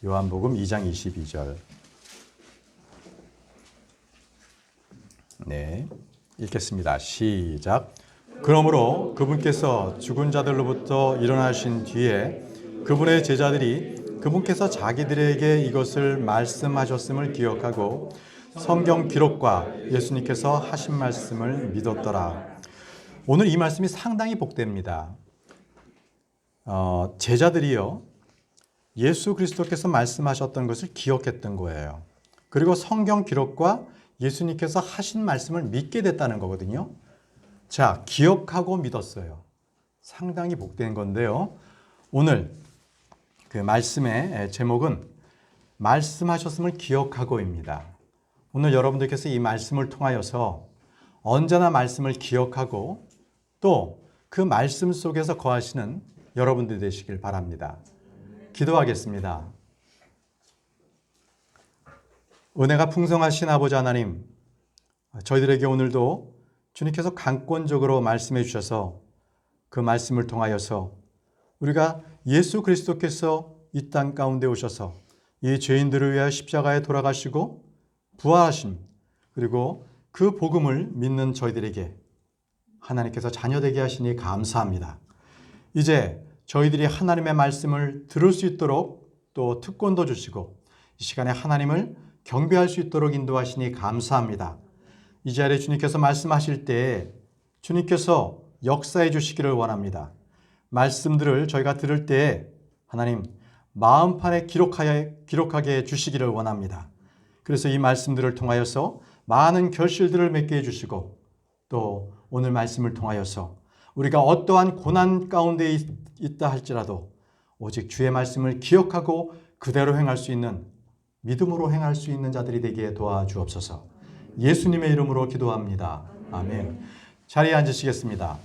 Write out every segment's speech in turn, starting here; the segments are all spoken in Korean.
요한복음 2장 22절. 네, 읽겠습니다. 시작. 그러므로 그분께서 죽은 자들로부터 일어나신 뒤에 그분의 제자들이 그분께서 자기들에게 이것을 말씀하셨음을 기억하고 성경 기록과 예수님께서 하신 말씀을 믿었더라. 오늘 이 말씀이 상당히 복됩니다. 제자들이요, 예수 그리스도께서 말씀하셨던 것을 기억했던 거예요. 그리고 성경 기록과 예수님께서 하신 말씀을 믿게 됐다는 거거든요. 자, 기억하고 믿었어요. 상당히 복된 건데요. 오늘 그 말씀의 제목은 말씀하셨음을 기억하고입니다. 오늘 여러분들께서 이 말씀을 통하여서 언제나 말씀을 기억하고 또 그 말씀 속에서 거하시는 여러분들 되시길 바랍니다. 기도하겠습니다. 은혜가 풍성하신 아버지 하나님, 저희들에게 오늘도 주님께서 강권적으로 말씀해 주셔서 그 말씀을 통하여서 우리가 예수 그리스도께서 이 땅 가운데 오셔서 이 죄인들을 위하여 십자가에 돌아가시고 부활하심, 그리고 그 복음을 믿는 저희들에게 하나님께서 자녀되게 하시니 감사합니다. 이제 저희들이 하나님의 말씀을 들을 수 있도록 또 특권도 주시고 이 시간에 하나님을 경배할 수 있도록 인도하시니 감사합니다. 이 자리에 주님께서 말씀하실 때 주님께서 역사해 주시기를 원합니다. 말씀들을 저희가 들을 때 하나님 마음판에 기록하게 해 주시기를 원합니다. 그래서 이 말씀들을 통하여서 많은 결실들을 맺게 해주시고 또 오늘 말씀을 통하여서 우리가 어떠한 고난 가운데 있다 할지라도 오직 주의 말씀을 기억하고 그대로 행할 수 있는, 믿음으로 행할 수 있는 자들이 되게 도와주옵소서. 예수님의 이름으로 기도합니다. 아멘. 자리에 앉으시겠습니다.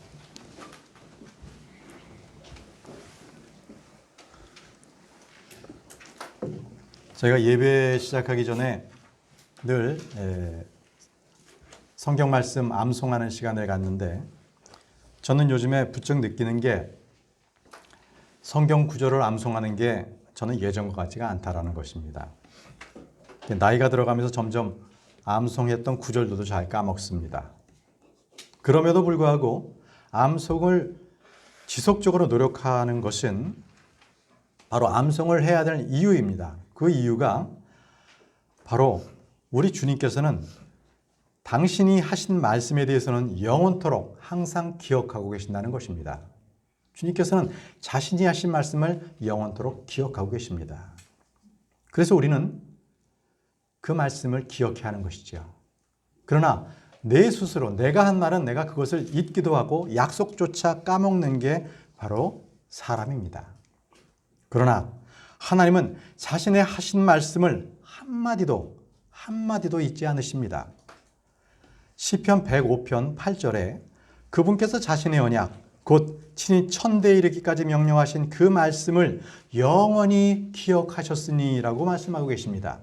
저희가 예배 시작하기 전에 늘 성경 말씀 암송하는 시간을 갖는데 저는 요즘에 부쩍 느끼는 게 성경 구절을 암송하는 게 저는 예전과 같지가 않다라는 것입니다. 나이가 들어가면서 점점 암송했던 구절들도 잘 까먹습니다. 그럼에도 불구하고 암송을 지속적으로 노력하는 것은 바로 암송을 해야 될 이유입니다. 그 이유가 바로 우리 주님께서는 당신이 하신 말씀에 대해서는 영원토록 항상 기억하고 계신다는 것입니다. 주님께서는 자신이 하신 말씀을 영원토록 기억하고 계십니다. 그래서 우리는 그 말씀을 기억해야 하는 것이죠. 그러나 내 스스로 내가 한 말은 내가 그것을 잊기도 하고 약속조차 까먹는 게 바로 사람입니다. 그러나 하나님은 자신의 하신 말씀을 한마디도 잊지 않으십니다. 시편 105편 8절에 그분께서 자신의 언약, 곧 친히 천대에 이르기까지 명령하신 그 말씀을 영원히 기억하셨으니 라고 말씀하고 계십니다.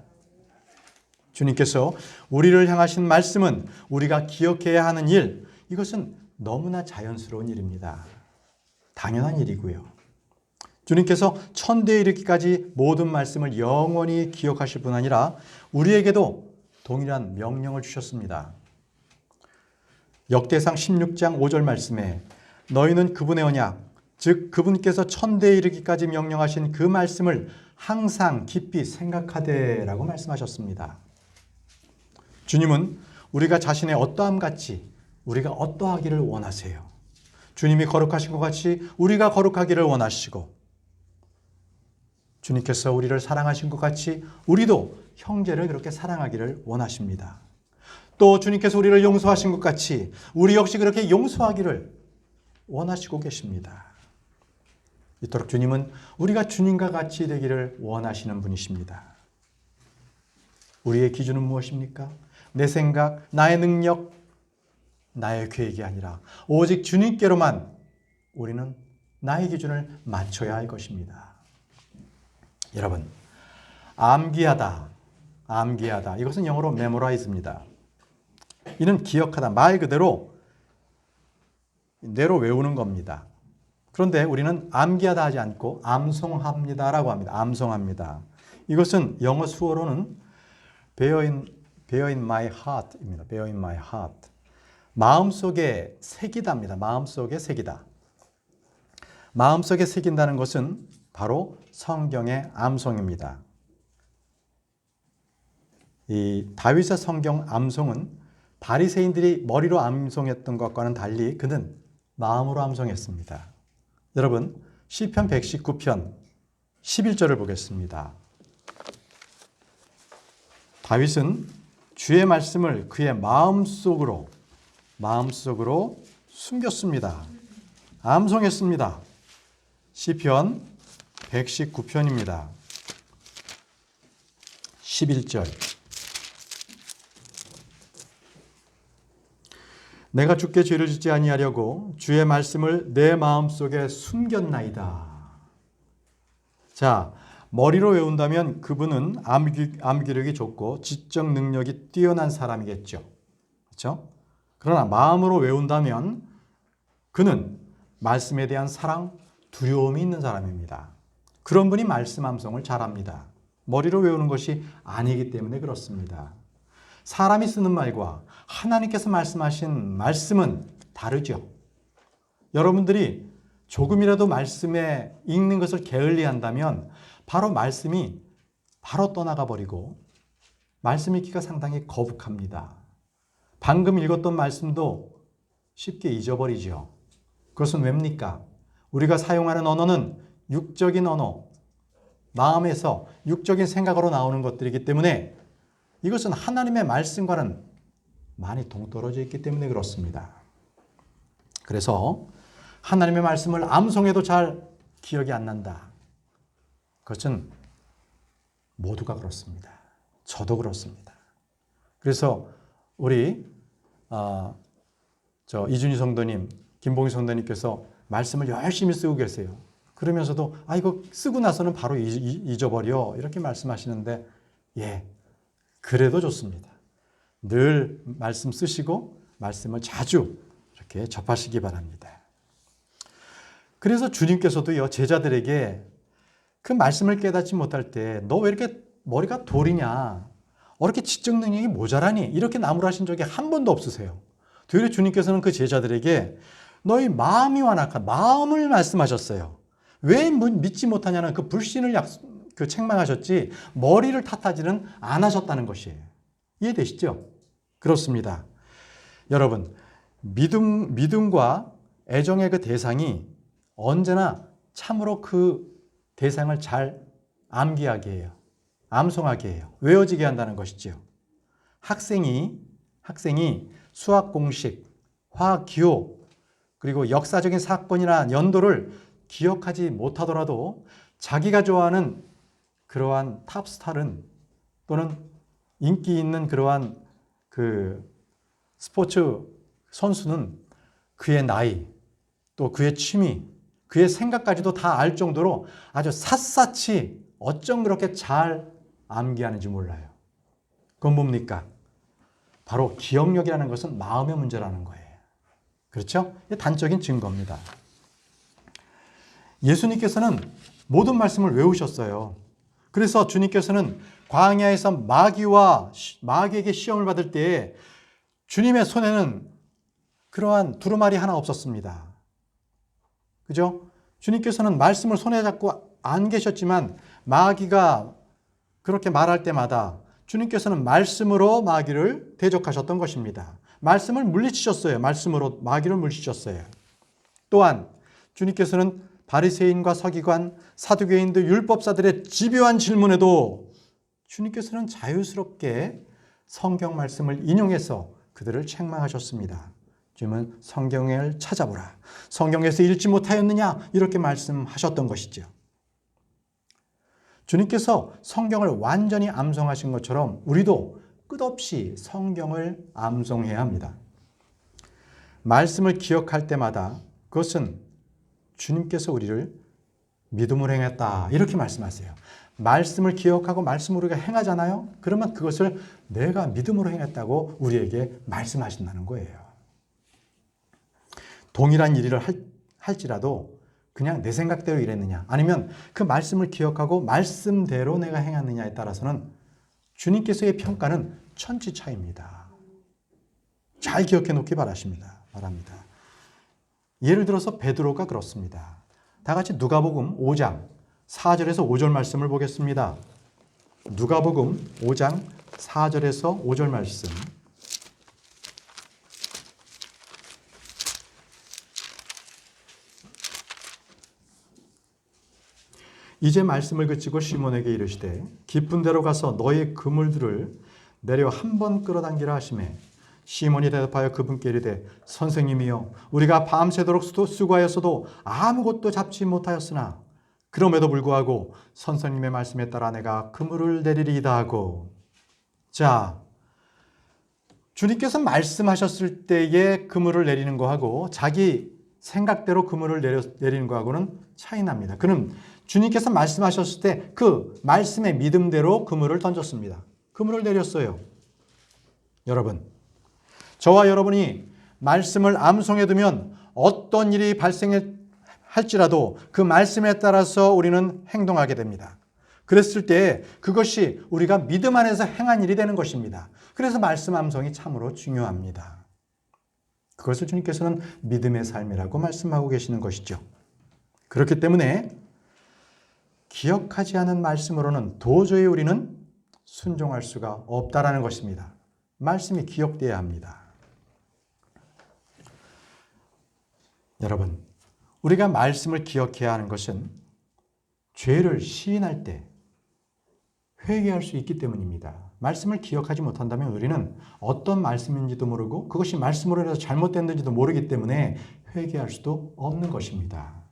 주님께서 우리를 향하신 말씀은 우리가 기억해야 하는 일, 이것은 너무나 자연스러운 일입니다. 당연한 일이고요. 주님께서 천대에 이르기까지 모든 말씀을 영원히 기억하실 뿐 아니라 우리에게도 동일한 명령을 주셨습니다. 역대상 16장 5절 말씀에 너희는 그분의 언약, 즉 그분께서 천대에 이르기까지 명령하신 그 말씀을 항상 깊이 생각하되 라고 말씀하셨습니다. 주님은 우리가 자신의 어떠함 같이 우리가 어떠하기를 원하세요. 주님이 거룩하신 것 같이 우리가 거룩하기를 원하시고 주님께서 우리를 사랑하신 것 같이 우리도 형제를 그렇게 사랑하기를 원하십니다. 또 주님께서 우리를 용서하신 것 같이 우리 역시 그렇게 용서하기를 원하시고 계십니다. 이토록 주님은 우리가 주님과 같이 되기를 원하시는 분이십니다. 우리의 기준은 무엇입니까? 내 생각, 나의 능력, 나의 계획이 아니라 오직 주님께로만 우리는 나의 기준을 맞춰야 할 것입니다. 여러분, 암기하다. 이것은 영어로 memorize입니다. 이는 기억하다, 말 그대로 뇌로 외우는 겁니다. 그런데 우리는 암기하다 하지 않고 암송합니다라고 합니다. 암송합니다. 이것은 영어 수어로는 bear in my heart입니다. bear in my heart. 마음속에 새기다입니다. 마음속에 새기다. 마음속에 새긴다는 것은 바로 성경의 암송입니다. 이 다윗의 성경 암송은 바리새인들이 머리로 암송했던 것과는 달리 그는 마음으로 암송했습니다. 여러분, 시편 119편 11절을 보겠습니다. 다윗은 주의 말씀을 그의 마음속으로 숨겼습니다. 암송했습니다. 시편 119편입니다. 11절. 내가 주께 죄를 짓지 아니하려고 주의 말씀을 내 마음속에 숨겼나이다. 자, 머리로 외운다면 그분은 암기력이 좋고 지적 능력이 뛰어난 사람이겠죠. 그렇죠? 그러나 마음으로 외운다면 그는 말씀에 대한 사랑, 두려움이 있는 사람입니다. 그런 분이 말씀 암송을 잘합니다. 머리로 외우는 것이 아니기 때문에 그렇습니다. 사람이 쓰는 말과 하나님께서 말씀하신 말씀은 다르죠. 여러분들이 조금이라도 말씀에 읽는 것을 게을리한다면 바로 말씀이 바로 떠나가 버리고 말씀 읽기가 상당히 거북합니다. 방금 읽었던 말씀도 쉽게 잊어버리죠. 그것은 왜입니까? 우리가 사용하는 언어는 육적인 언어, 마음에서 육적인 생각으로 나오는 것들이기 때문에 이것은 하나님의 말씀과는 많이 동떨어져 있기 때문에 그렇습니다. 그래서 하나님의 말씀을 암송해도 잘 기억이 안 난다. 그것은 모두가 그렇습니다. 저도 그렇습니다. 그래서 우리 이준희 성도님, 김봉희 성도님께서 말씀을 열심히 쓰고 계세요. 그러면서도 이거 쓰고 나서는 바로 잊어버려 이렇게 말씀하시는데 그래도 좋습니다. 늘 말씀 쓰시고 말씀을 자주 이렇게 접하시기 바랍니다. 그래서 주님께서도요, 제자들에게 그 말씀을 깨닫지 못할 때 너 왜 이렇게 머리가 돌이냐? 이렇게 지적 능력이 모자라니? 이렇게 나무라신 적이 한 번도 없으세요. 되려 주님께서는 그 제자들에게 너희 마음이 완악한 마음을 말씀하셨어요. 왜 믿지 못하냐는 그 불신을 책망하셨지 머리를 탓하지는 않으셨다는 것이에요. 이해되시죠? 그렇습니다. 여러분, 믿음과 애정의 그 대상이 언제나 참으로 그 대상을 잘 암기하게 해요. 암송하게 해요. 외워지게 한다는 것이죠. 학생이 수학 공식, 화학 기호, 그리고 역사적인 사건이나 연도를 기억하지 못하더라도 자기가 좋아하는 그러한 탑스타는 또는 인기 있는 그러한 그 스포츠 선수는 그의 나이, 또 그의 취미, 그의 생각까지도 다 알 정도로 아주 샅샅이 어쩜 그렇게 잘 암기하는지 몰라요. 그건 뭡니까? 바로 기억력이라는 것은 마음의 문제라는 거예요. 그렇죠? 이게 단적인 증거입니다. 예수님께서는 모든 말씀을 외우셨어요. 그래서 주님께서는 광야에서 마귀에게 시험을 받을 때에 주님의 손에는 그러한 두루마리 하나 없었습니다. 그죠? 주님께서는 말씀을 손에 잡고 안 계셨지만 마귀가 그렇게 말할 때마다 주님께서는 말씀으로 마귀를 대적하셨던 것입니다. 말씀을 물리치셨어요. 말씀으로 마귀를 물리치셨어요. 또한 주님께서는 바리새인과 서기관, 사두개인들, 율법사들의 집요한 질문에도 주님께서는 자유스럽게 성경 말씀을 인용해서 그들을 책망하셨습니다. 주님은 성경을 찾아보라. 성경에서 읽지 못하였느냐? 이렇게 말씀하셨던 것이죠. 주님께서 성경을 완전히 암송하신 것처럼 우리도 끝없이 성경을 암송해야 합니다. 말씀을 기억할 때마다 그것은 주님께서 우리를 믿음으로 행했다 이렇게 말씀하세요. 말씀을 기억하고 말씀으로 우리가 행하잖아요. 그러면 그것을 내가 믿음으로 행했다고 우리에게 말씀하신다는 거예요. 동일한 일을 할지라도 그냥 내 생각대로 일했느냐, 아니면 그 말씀을 기억하고 말씀대로 내가 행했느냐에 따라서는 주님께서의 평가는 천지 차이입니다. 잘 기억해 놓기 바랍니다. 예를 들어서 베드로가 그렇습니다. 다 같이 누가복음 5장 4절에서 5절 말씀을 보겠습니다. 누가복음 5장 4절에서 5절 말씀. 이제 말씀을 그치고 시몬에게 이르시되 깊은 데로 가서 너의 그물들을 내려 한 번 끌어당기라 하시매 시몬이 대답하여 그분께 이르되 선생님이여 우리가 밤새도록 수고하였어도 아무것도 잡지 못하였으나 그럼에도 불구하고 선생님의 말씀에 따라 내가 그물을 내리리이다 하고. 자, 주님께서 말씀하셨을 때에 그물을 내리는 거하고 자기 생각대로 그물을 내리는 거하고는 차이 납니다. 그럼 주님께서 말씀하셨을 때 그 말씀의 믿음대로 그물을 던졌습니다. 그물을 내렸어요. 여러분, 저와 여러분이 말씀을 암송해 두면 어떤 일이 발생할지라도 그 말씀에 따라서 우리는 행동하게 됩니다. 그랬을 때 그것이 우리가 믿음 안에서 행한 일이 되는 것입니다. 그래서 말씀 암송이 참으로 중요합니다. 그것을 주님께서는 믿음의 삶이라고 말씀하고 계시는 것이죠. 그렇기 때문에 기억하지 않은 말씀으로는 도저히 우리는 순종할 수가 없다라는 것입니다. 말씀이 기억되어야 합니다. 여러분, 우리가 말씀을 기억해야 하는 것은 죄를 시인할 때 회개할 수 있기 때문입니다. 말씀을 기억하지 못한다면 우리는 어떤 말씀인지도 모르고 그것이 말씀으로 인해서 잘못됐는지도 모르기 때문에 회개할 수도 없는 것입니다.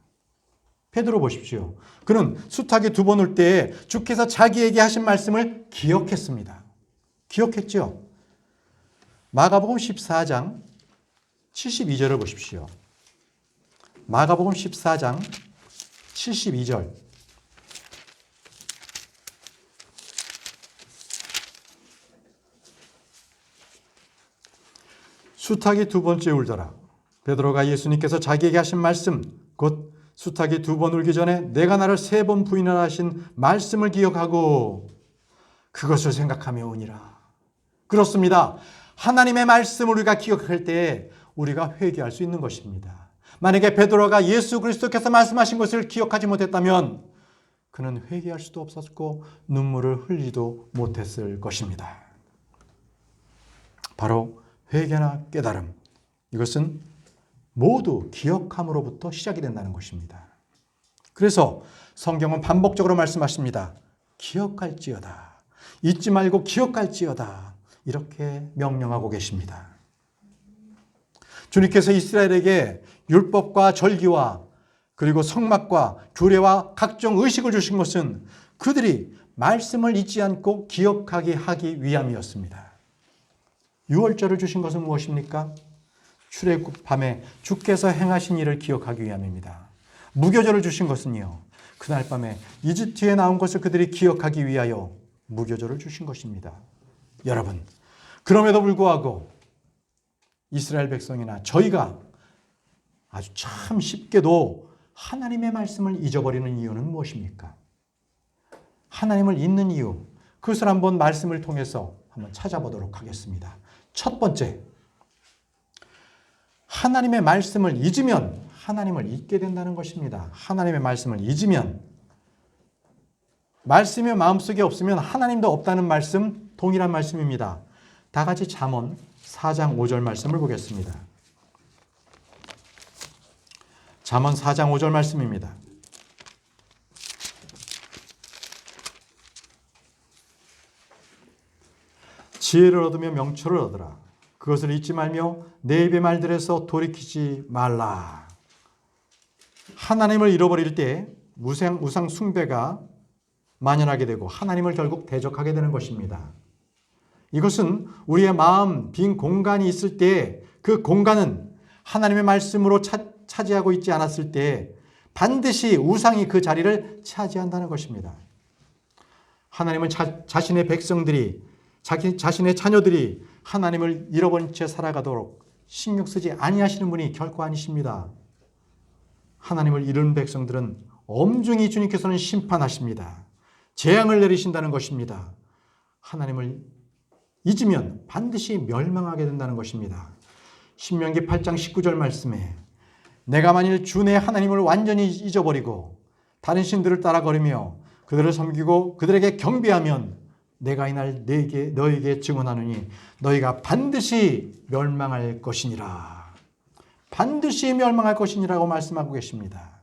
베드로 보십시오. 그는 숫하게 2번 올 때에 주께서 자기에게 하신 말씀을 기억했습니다. 기억했죠? 마가복음 14장 72절을 보십시오. 마가복음 14장 72절. 수탉이 2번째 울더라. 베드로가 예수님께서 자기에게 하신 말씀, 곧 수탉이 2번 울기 전에 내가 나를 3번 부인하라 하신 말씀을 기억하고 그것을 생각하며 오니라. 그렇습니다. 하나님의 말씀을 우리가 기억할 때 우리가 회개할 수 있는 것입니다. 만약에 베드로가 예수 그리스도께서 말씀하신 것을 기억하지 못했다면 그는 회개할 수도 없었고 눈물을 흘리지도 못했을 것입니다. 바로 회개나 깨달음, 이것은 모두 기억함으로부터 시작이 된다는 것입니다. 그래서 성경은 반복적으로 말씀하십니다. 기억할지어다. 잊지 말고 기억할지어다. 이렇게 명령하고 계십니다. 주님께서 이스라엘에게 율법과 절기와 그리고 성막과 규례와 각종 의식을 주신 것은 그들이 말씀을 잊지 않고 기억하게 하기 위함이었습니다. 유월절을 주신 것은 무엇입니까? 출애굽 밤에 주께서 행하신 일을 기억하기 위함입니다. 무교절을 주신 것은요, 그날 밤에 이집트에 나온 것을 그들이 기억하기 위하여 무교절을 주신 것입니다. 여러분, 그럼에도 불구하고 이스라엘 백성이나 저희가 아주 참 쉽게도 하나님의 말씀을 잊어버리는 이유는 무엇입니까? 하나님을 잊는 이유, 그것을 한번 말씀을 통해서 한번 찾아보도록 하겠습니다. 첫 번째, 하나님의 말씀을 잊으면 하나님을 잊게 된다는 것입니다. 하나님의 말씀을 잊으면, 말씀이 마음속에 없으면 하나님도 없다는 말씀, 동일한 말씀입니다. 다 같이 잠언 4장 5절 말씀을 보겠습니다. 잠언 4장 5절 말씀입니다. 지혜를 얻으며 명철을 얻으라. 그것을 잊지 말며 내 입의 말들에서 돌이키지 말라. 하나님을 잃어버릴 때 우상 숭배가 만연하게 되고 하나님을 결국 대적하게 되는 것입니다. 이것은 우리의 마음 빈 공간이 있을 때 그 공간은 하나님의 말씀으로 차지하고 있지 않았을 때 반드시 우상이 그 자리를 차지한다는 것입니다. 하나님은 자신의 백성들이, 자신의 자녀들이 하나님을 잃어버린 채 살아가도록 신경 쓰지 아니하시는 분이 결코 아니십니다. 하나님을 잃은 백성들은 엄중히 주님께서는 심판하십니다. 재앙을 내리신다는 것입니다. 하나님을 잊으면 반드시 멸망하게 된다는 것입니다. 신명기 8장 19절 말씀에 내가 만일 주 내 하나님을 완전히 잊어버리고 다른 신들을 따라 걸으며 그들을 섬기고 그들에게 경배하면 내가 이날 너에게 증언하노니 너희가 반드시 멸망할 것이니라. 반드시 멸망할 것이니라고 말씀하고 계십니다.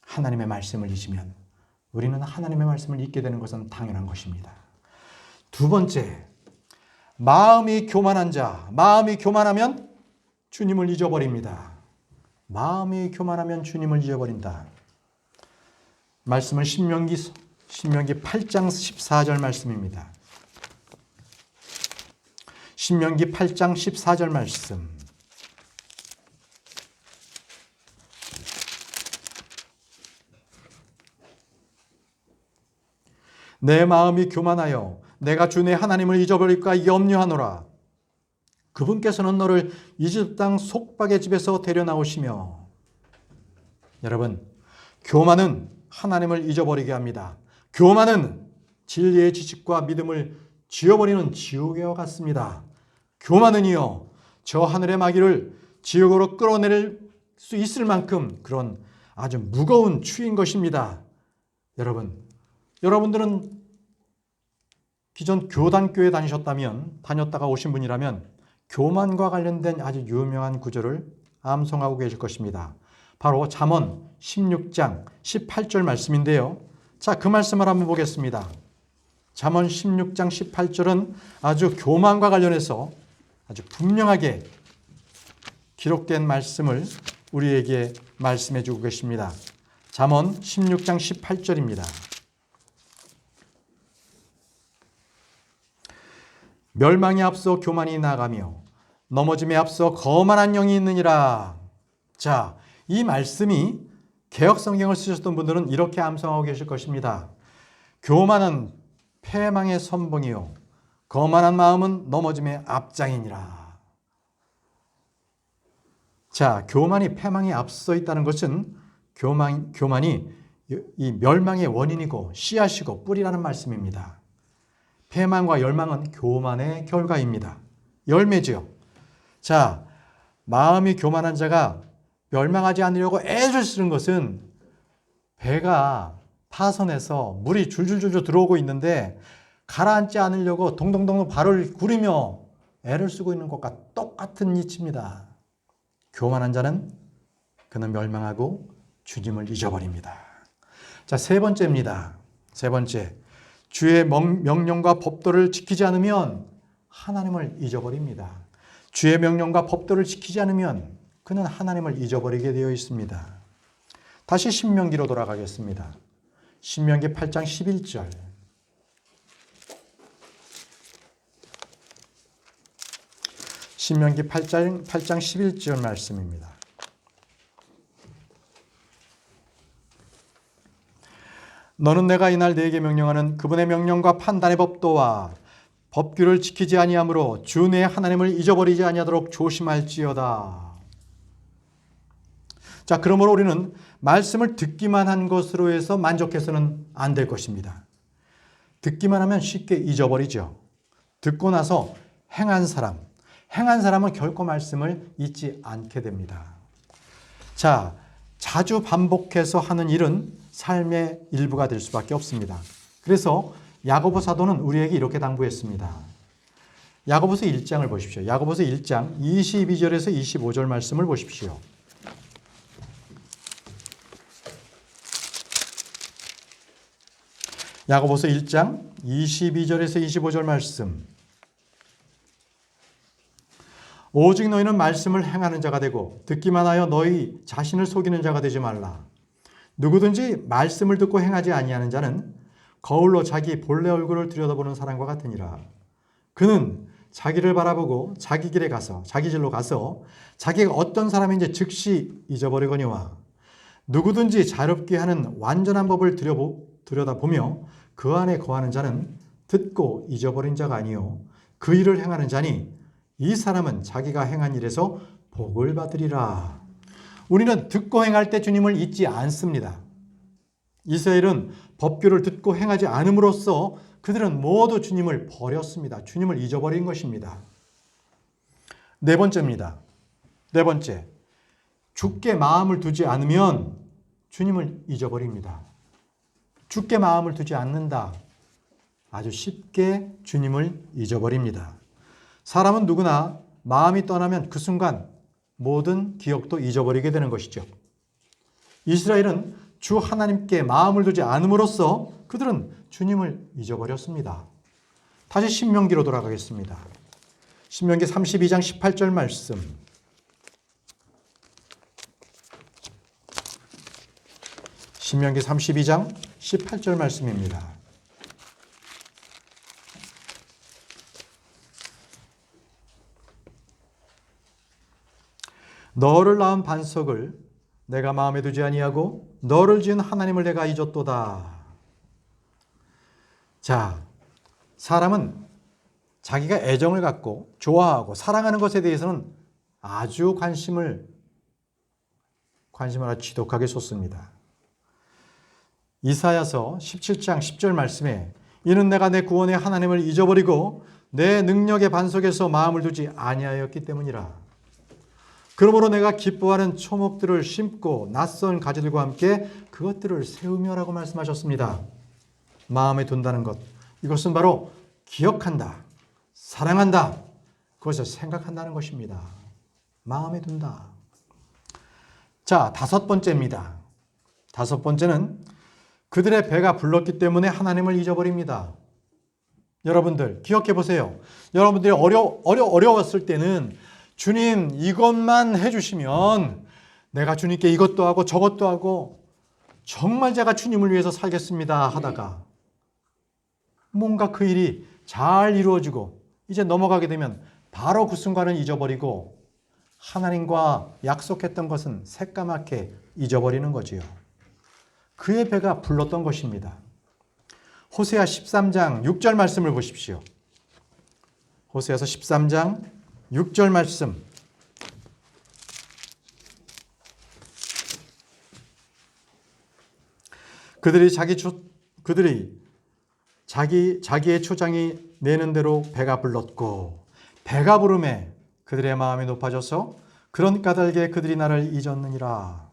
하나님의 말씀을 잊으면 우리는 하나님의 말씀을 잊게 되는 것은 당연한 것입니다. 두 번째, 마음이 교만한 자. 마음이 교만하면 주님을 잊어버립니다. 마음이 교만하면 주님을 잊어버린다. 말씀은 신명기 8장 14절 말씀입니다. 신명기 8장 14절 말씀. 내 마음이 교만하여 내가 주 내 하나님을 잊어버릴까 염려하노라. 그분께서는 너를 이집트 땅 속박의 집에서 데려나오시며. 여러분, 교만은 하나님을 잊어버리게 합니다. 교만은 진리의 지식과 믿음을 지워버리는 지옥과 같습니다. 교만은요, 저 하늘의 마귀를 지옥으로 끌어내릴 수 있을 만큼 그런 아주 무거운 추인 것입니다. 여러분들은 기존 교단교회 다녔다가 오신 분이라면 교만과 관련된 아주 유명한 구절을 암송하고 계실 것입니다. 바로 잠언 16장 18절 말씀인데요. 자, 그 말씀을 한번 보겠습니다. 잠언 16장 18절은 아주 교만과 관련해서 아주 분명하게 기록된 말씀을 우리에게 말씀해 주고 계십니다. 잠언 16장 18절입니다. 멸망에 앞서 교만이 나가며 넘어짐에 앞서 거만한 영이 있느니라. 자, 이 말씀이 개역성경을 쓰셨던 분들은 이렇게 암송하고 계실 것입니다. 교만은 패망의 선봉이요 거만한 마음은 넘어짐의 앞장이니라. 자, 교만이 패망에 앞서 있다는 것은 교만이 이 멸망의 원인이고 씨앗이고 뿌리라는 말씀입니다. 패망과 열망은 교만의 결과입니다. 열매죠. 자, 마음이 교만한 자가 멸망하지 않으려고 애를 쓰는 것은 배가 파선해서 물이 줄줄줄 들어오고 있는데 가라앉지 않으려고 동동동 발을 구르며 애를 쓰고 있는 것과 똑같은 이치입니다. 교만한 자는 그는 멸망하고 주님을 잊어버립니다. 자, 세 번째입니다. 세 번째, 주의 명령과 법도를 지키지 않으면 하나님을 잊어버립니다. 주의 명령과 법도를 지키지 않으면 그는 하나님을 잊어버리게 되어 있습니다. 다시 신명기로 돌아가겠습니다. 신명기 8장 11절. 신명기 8장 11절 말씀입니다. 너는 내가 이날 네게 명령하는 그분의 명령과 판단의 법도와 법규를 지키지 아니하므로 주 내 하나님을 잊어버리지 아니하도록 조심할지어다. 자, 그러므로 우리는 말씀을 듣기만 한 것으로 해서 만족해서는 안 될 것입니다. 듣기만 하면 쉽게 잊어버리죠. 듣고 나서 행한 사람은 결코 말씀을 잊지 않게 됩니다. 자, 자주 반복해서 하는 일은 삶의 일부가 될 수밖에 없습니다. 그래서 야고보 사도는 우리에게 이렇게 당부했습니다. 야고보서 1장을 보십시오. 야고보서 1장 22절에서 25절 말씀을 보십시오. 야고보서 1장 22절에서 25절 말씀. 오직 너희는 말씀을 행하는 자가 되고 듣기만 하여 너희 자신을 속이는 자가 되지 말라. 누구든지 말씀을 듣고 행하지 아니하는 자는 거울로 자기 본래 얼굴을 들여다보는 사람과 같으니라. 그는 자기를 바라보고 자기 길로 가서 자기가 어떤 사람인지 즉시 잊어버리거니와 누구든지 자롭게 하는 완전한 법을 들여다보며 그 안에 거하는 자는 듣고 잊어버린 자가 아니요 그 일을 행하는 자니 이 사람은 자기가 행한 일에서 복을 받으리라. 우리는 듣고 행할 때 주님을 잊지 않습니다. 이스라엘은 법규를 듣고 행하지 않음으로써 그들은 모두 주님을 버렸습니다. 주님을 잊어버린 것입니다. 네 번째입니다. 네 번째, 주께 마음을 두지 않으면 주님을 잊어버립니다. 주께 마음을 두지 않는다. 아주 쉽게 주님을 잊어버립니다. 사람은 누구나 마음이 떠나면 그 순간 모든 기억도 잊어버리게 되는 것이죠. 이스라엘은 주 하나님께 마음을 두지 않음으로써 그들은 주님을 잊어버렸습니다. 다시 신명기로 돌아가겠습니다. 신명기 32장 18절 말씀. 신명기 32장 18절 말씀입니다. 너를 낳은 반석을 내가 마음에 두지 아니하고 너를 지은 하나님을 내가 잊었도다. 자, 사람은 자기가 애정을 갖고 좋아하고 사랑하는 것에 대해서는 아주 관심을 아주 지독하게 쏟습니다. 이사야서 17장 10절 말씀에 이는 내가 내 구원의 하나님을 잊어버리고 내 능력의 반석에서 마음을 두지 아니하였기 때문이라. 그러므로 내가 기뻐하는 초목들을 심고 낯선 가지들과 함께 그것들을 세우며라고 말씀하셨습니다. 마음에 둔다는 것, 이것은 바로 기억한다, 사랑한다, 그것을 생각한다는 것입니다. 마음에 둔다. 자, 다섯 번째입니다. 다섯 번째는 그들의 배가 불렀기 때문에 하나님을 잊어버립니다. 여러분들 기억해 보세요. 여러분들이 어려웠을 때는 주님 이것만 해주시면 내가 주님께 이것도 하고 저것도 하고 정말 제가 주님을 위해서 살겠습니다 하다가 뭔가 그 일이 잘 이루어지고 이제 넘어가게 되면 바로 그 순간은 잊어버리고 하나님과 약속했던 것은 새까맣게 잊어버리는 거지요. 그의 배가 불렀던 것입니다. 호세아 13장 6절 말씀을 보십시오. 호세아서 13장 6절 말씀. 그들이 자기의 초장이 내는 대로 배가 불렀고 배가 부름에 그들의 마음이 높아져서 그런 까닭에 그들이 나를 잊었느니라.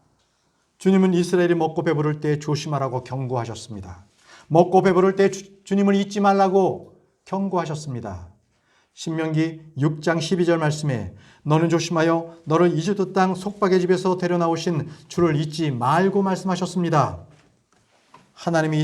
주님은 이스라엘이 먹고 배부를 때 조심하라고 경고하셨습니다. 먹고 배부를 때 주님을 잊지 말라고 경고하셨습니다. 신명기 6장 12절 말씀에 너는 조심하여 너를 이집트 땅 속박의 집에서 데려나오신 주를 잊지 말고 말씀하셨습니다. 하나님이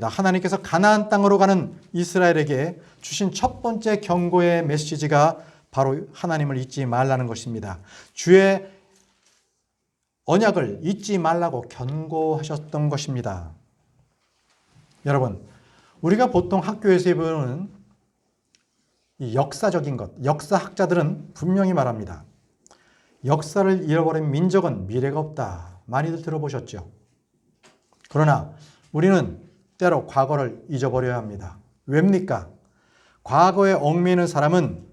하나님께서 가나안 땅으로 가는 이스라엘에게 주신 첫 번째 경고의 메시지가 바로 하나님을 잊지 말라는 것입니다. 주의 언약을 잊지 말라고 경고하셨던 것입니다. 여러분, 우리가 보통 학교에서 배우는 이 역사적인 것, 역사학자들은 분명히 말합니다. 역사를 잃어버린 민족은 미래가 없다. 많이들 들어보셨죠? 그러나 우리는 때로 과거를 잊어버려야 합니다. 왜입니까? 과거에 얽매이는 사람은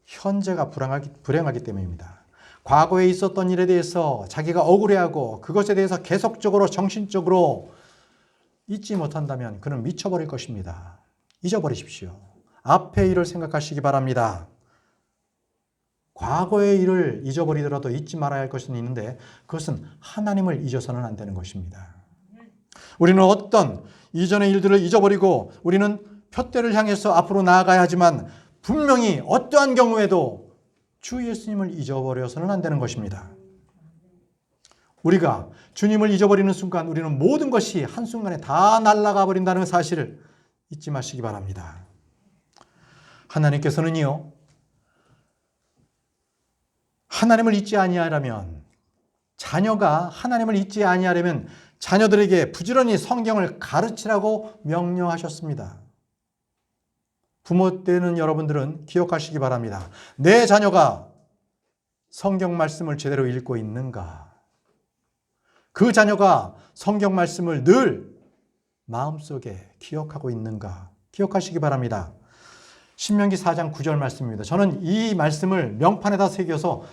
현재가 불행하기 때문입니다. 과거에 있었던 일에 대해서 자기가 억울해하고 그것에 대해서 계속적으로 정신적으로 잊지 못한다면 그는 미쳐버릴 것입니다. 잊어버리십시오. 앞의 일을 생각하시기 바랍니다. 과거의 일을 잊어버리더라도 잊지 말아야 할 것은 있는데 그것은 하나님을 잊어서는 안 되는 것입니다. 우리는 어떤 이전의 일들을 잊어버리고 우리는 표대를 향해서 앞으로 나아가야 하지만 분명히 어떠한 경우에도 주 예수님을 잊어버려서는 안 되는 것입니다. 우리가 주님을 잊어버리는 순간 우리는 모든 것이 한순간에 다 날아가 버린다는 사실을 잊지 마시기 바랍니다. 하나님께서는요, 하나님을 잊지 아니하려면 자녀가 하나님을 잊지 아니하려면 자녀들에게 부지런히 성경을 가르치라고 명령하셨습니다. 부모 되는 여러분들은 기억하시기 바랍니다. 내 자녀가 성경 말씀을 제대로 읽고 있는가? 그 자녀가 성경 말씀을 늘 마음속에 기억하고 있는가? 기억하시기 바랍니다. 신명기 4장 9절 말씀입니다. 저는 이 말씀을 명판에다 새겨서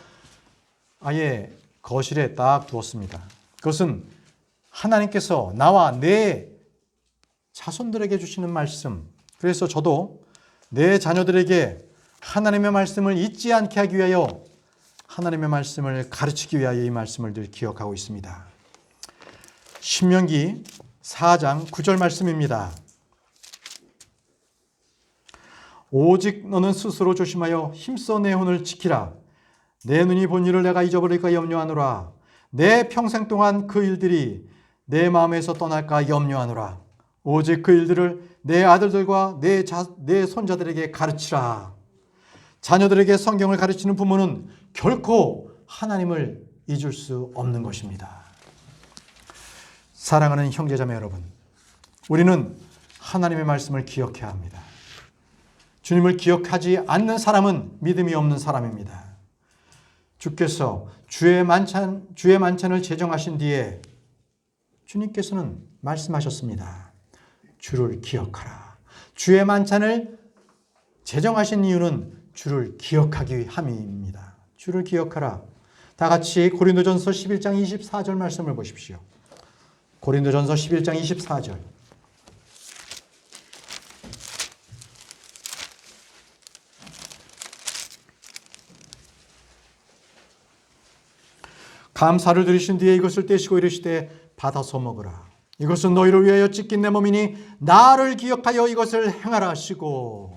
아예 거실에 딱 두었습니다. 그것은 하나님께서 나와 내 자손들에게 주시는 말씀. 그래서 저도 내 자녀들에게 하나님의 말씀을 잊지 않게 하기 위하여 하나님의 말씀을 가르치기 위하여 이 말씀을 늘 기억하고 있습니다. 신명기 4장 9절 말씀입니다. 오직 너는 스스로 조심하여 힘써 내 혼을 지키라. 내 눈이 본 일을 내가 잊어버릴까 염려하노라. 내 평생 동안 그 일들이 내 마음에서 떠날까 염려하노라. 오직 그 일들을 내 아들들과 내 손자들에게 가르치라. 자녀들에게 성경을 가르치는 부모는 결코 하나님을 잊을 수 없는 것입니다. 사랑하는 형제자매 여러분, 우리는 하나님의 말씀을 기억해야 합니다. 주님을 기억하지 않는 사람은 믿음이 없는 사람입니다. 주께서 주의 만찬을 제정하신 뒤에 주님께서는 말씀하셨습니다. 주를 기억하라. 주의 만찬을 제정하신 이유는 주를 기억하기 함입니다. 주를 기억하라. 다 같이 고린도전서 11장 24절 말씀을 보십시오. 고린도전서 11장 24절. 감사를 드리신 뒤에 이것을 떼시고 이르시되 받아서 먹으라. 이것은 너희를 위하여 찢긴 내 몸이니 나를 기억하여 이것을 행하라 하시고,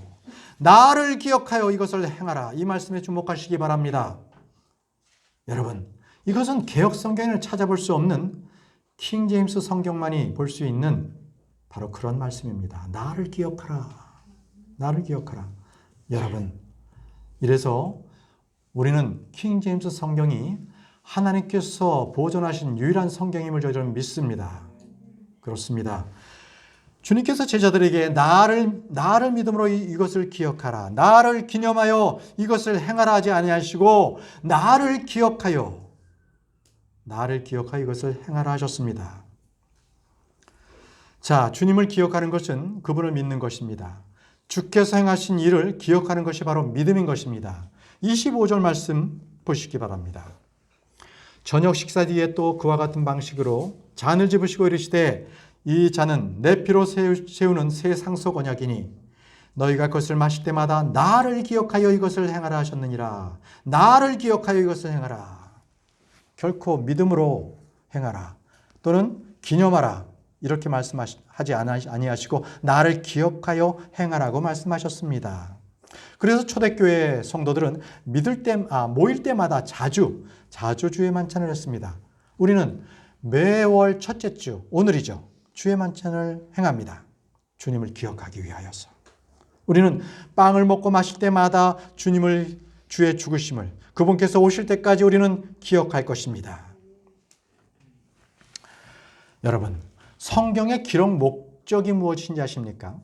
나를 기억하여 이것을 행하라. 이 말씀에 주목하시기 바랍니다. 여러분, 이것은 개역 성경을 찾아볼 수 없는 킹 제임스 성경만이 볼 수 있는 바로 그런 말씀입니다. 나를 기억하라. 나를 기억하라. 여러분, 이래서 우리는 킹 제임스 성경이 하나님께서 보존하신 유일한 성경임을 저희들은 믿습니다. 그렇습니다. 주님께서 제자들에게 나를 믿음으로 이것을 기억하라. 나를 기념하여 이것을 행하라 하지 아니하시고 나를 기억하여 이것을 행하라 하셨습니다. 자, 주님을 기억하는 것은 그분을 믿는 것입니다. 주께서 행하신 일을 기억하는 것이 바로 믿음인 것입니다. 25절 말씀 보시기 바랍니다. 저녁 식사 뒤에 또 그와 같은 방식으로 잔을 집으시고 이르시되 이 잔은 내 피로 세우는 새 상속 언약이니 너희가 그것을 마실 때마다 나를 기억하여 이것을 행하라 하셨느니라. 나를 기억하여 이것을 행하라. 결코 믿음으로 행하라 또는 기념하라 이렇게 말씀하지 아니하시고 나를 기억하여 행하라고 말씀하셨습니다. 그래서 초대교회 성도들은 모일 때마다 자주 주의 만찬을 했습니다. 우리는 매월 첫째 주, 오늘이죠. 주의 만찬을 행합니다. 주님을 기억하기 위하여서. 우리는 빵을 먹고 마실 때마다 주의 죽으심을, 그분께서 오실 때까지 우리는 기억할 것입니다. 여러분, 성경의 기록 목적이 무엇인지 아십니까?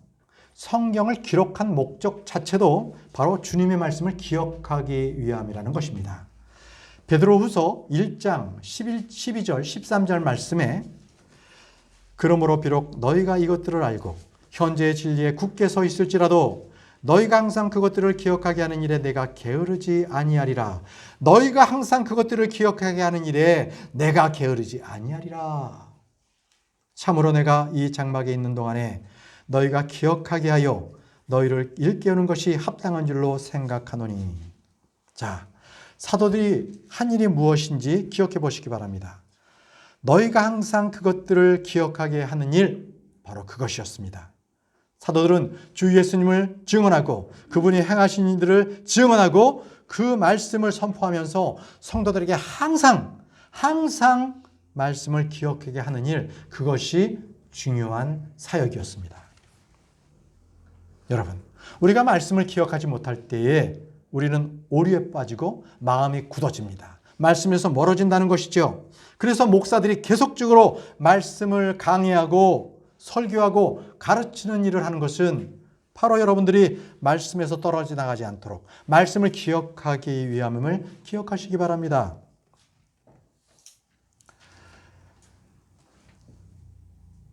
성경을 기록한 목적 자체도 바로 주님의 말씀을 기억하기 위함이라는 것입니다. 베드로후서 1장 12절 13절 말씀에 그러므로 비록 너희가 이것들을 알고 현재의 진리에 굳게 서 있을지라도 너희가 항상 그것들을 기억하게 하는 일에 내가 게으르지 아니하리라. 너희가 항상 그것들을 기억하게 하는 일에 내가 게으르지 아니하리라. 참으로 내가 이 장막에 있는 동안에 너희가 기억하게 하여 너희를 일깨우는 것이 합당한 줄로 생각하노니. 자, 사도들이 한 일이 무엇인지 기억해 보시기 바랍니다. 너희가 항상 그것들을 기억하게 하는 일, 바로 그것이었습니다. 사도들은 주 예수님을 증언하고 그분이 행하신 일들을 증언하고 그 말씀을 선포하면서 성도들에게 항상 말씀을 기억하게 하는 일, 그것이 중요한 사역이었습니다. 여러분, 우리가 말씀을 기억하지 못할 때에 우리는 오류에 빠지고 마음이 굳어집니다. 말씀에서 멀어진다는 것이죠. 그래서 목사들이 계속적으로 말씀을 강의하고 설교하고 가르치는 일을 하는 것은 바로 여러분들이 말씀에서 떨어져 나가지 않도록 말씀을 기억하기 위함을 기억하시기 바랍니다.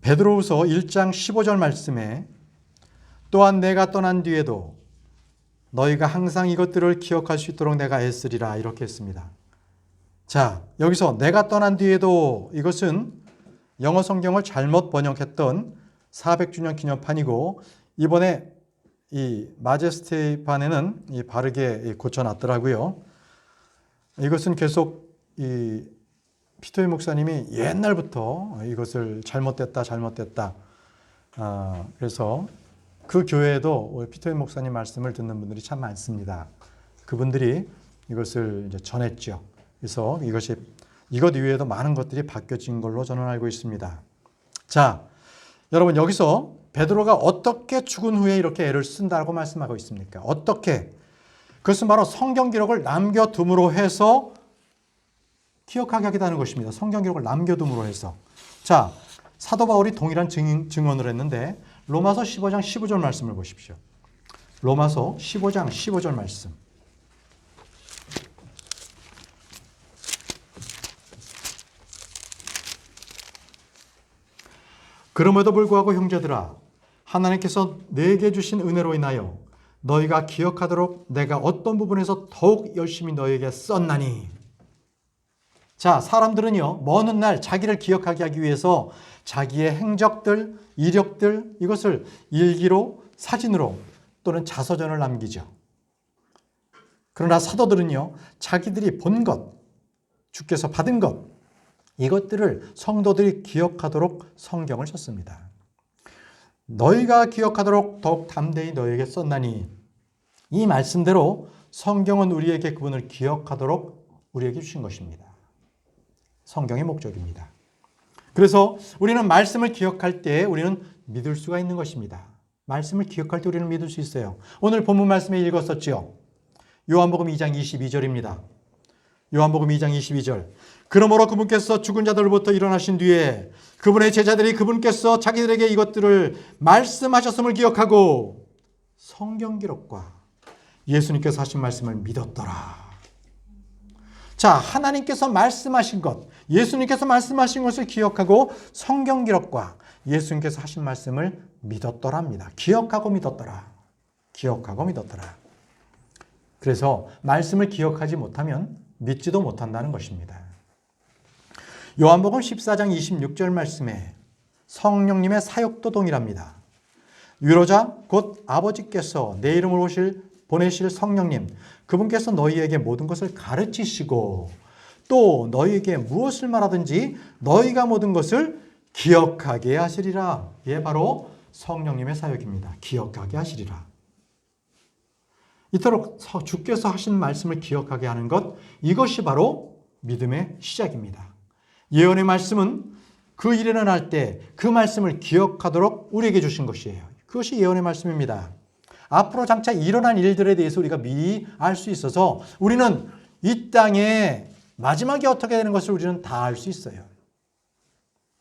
베드로후서 1장 15절 말씀에 또한 내가 떠난 뒤에도 너희가 항상 이것들을 기억할 수 있도록 내가 애쓰리라 이렇게 했습니다. 자, 여기서 내가 떠난 뒤에도 이것은 영어 성경을 잘못 번역했던 400주년 기념판이고 이번에 이 마제스티판에는 바르게 고쳐놨더라고요. 이것은 계속 이 피토이 목사님이 옛날부터 이것을 잘못됐다. 그래서 그 교회에도 피토이 목사님 말씀을 듣는 분들이 참 많습니다. 그분들이 이것을 이제 전했죠. 그래서 이것 이외에도 많은 것들이 바뀌어진 걸로 저는 알고 있습니다. 자, 여러분 여기서 베드로가 어떻게 죽은 후에 이렇게 애를 쓴다고 말씀하고 있습니까? 어떻게? 그것은 바로 성경 기록을 남겨둠으로 해서 기억하게 하겠다는 것입니다. 성경 기록을 남겨둠으로 해서. 자, 사도 바울이 동일한 증언을 했는데 로마서 15장 15절 말씀을 보십시오. 로마서 15장 15절 말씀. 그럼에도 불구하고 형제들아 하나님께서 내게 주신 은혜로 인하여 너희가 기억하도록 내가 어떤 부분에서 더욱 열심히 너희에게 썼나니. 자, 사람들은요 먼 훗날 자기를 기억하게 하기 위해서 자기의 행적들, 이력들 이것을 일기로, 사진으로 또는 자서전을 남기죠. 그러나 사도들은요 자기들이 본 것, 주께서 받은 것 이것들을 성도들이 기억하도록 성경을 썼습니다. 너희가 기억하도록 더욱 담대히 너희에게 썼나니 이 말씀대로 성경은 우리에게 그분을 기억하도록 우리에게 주신 것입니다. 성경의 목적입니다. 그래서 우리는 말씀을 기억할 때 우리는 믿을 수가 있는 것입니다. 말씀을 기억할 때 우리는 믿을 수 있어요. 오늘 본문 말씀에 읽었었죠. 요한복음 2장 22절입니다. 요한복음 2장 22절. 그러므로 그분께서 죽은 자들로부터 일어나신 뒤에 그분의 제자들이 그분께서 자기들에게 이것들을 말씀하셨음을 기억하고 성경 기록과 예수님께서 하신 말씀을 믿었더라. 자, 하나님께서 말씀하신 것, 예수님께서 말씀하신 것을 기억하고 성경 기록과 예수님께서 하신 말씀을 믿었더랍니다. 기억하고 믿었더라. 기억하고 믿었더라. 그래서 말씀을 기억하지 못하면 믿지도 못한다는 것입니다. 요한복음 14장 26절 말씀에 성령님의 사역도 동일합니다. 위로자 곧 아버지께서 내 이름으로 보내실 성령님 그분께서 너희에게 모든 것을 가르치시고 또 너희에게 무엇을 말하든지 너희가 모든 것을 기억하게 하시리라. 이게 바로 성령님의 사역입니다. 기억하게 하시리라. 이토록 주께서 하신 말씀을 기억하게 하는 것 이것이 바로 믿음의 시작입니다. 예언의 말씀은 그 일이 일어날 때 그 말씀을 기억하도록 우리에게 주신 것이에요. 그것이 예언의 말씀입니다. 앞으로 장차 일어난 일들에 대해서 우리가 미리 알 수 있어서 우리는 이 땅에 마지막에 어떻게 되는 것을 우리는 다 알 수 있어요.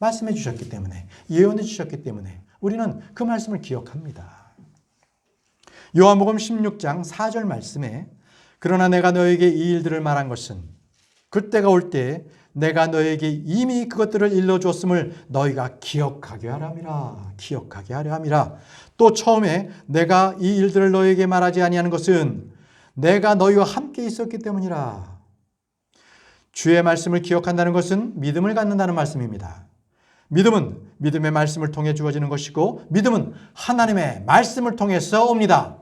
말씀해 주셨기 때문에, 예언해 주셨기 때문에 우리는 그 말씀을 기억합니다. 요한복음 16장 4절 말씀에 그러나 내가 너에게 이 일들을 말한 것은 그때가 올 때 내가 너에게 이미 그것들을 일러주었음을 너희가 기억하게 하려 함이라. 기억하게 하려 함이라. 또 처음에 내가 이 일들을 너희에게 말하지 아니하는 것은 내가 너희와 함께 있었기 때문이라. 주의 말씀을 기억한다는 것은 믿음을 갖는다는 말씀입니다. 믿음은 믿음의 말씀을 통해 주어지는 것이고 믿음은 하나님의 말씀을 통해서 옵니다.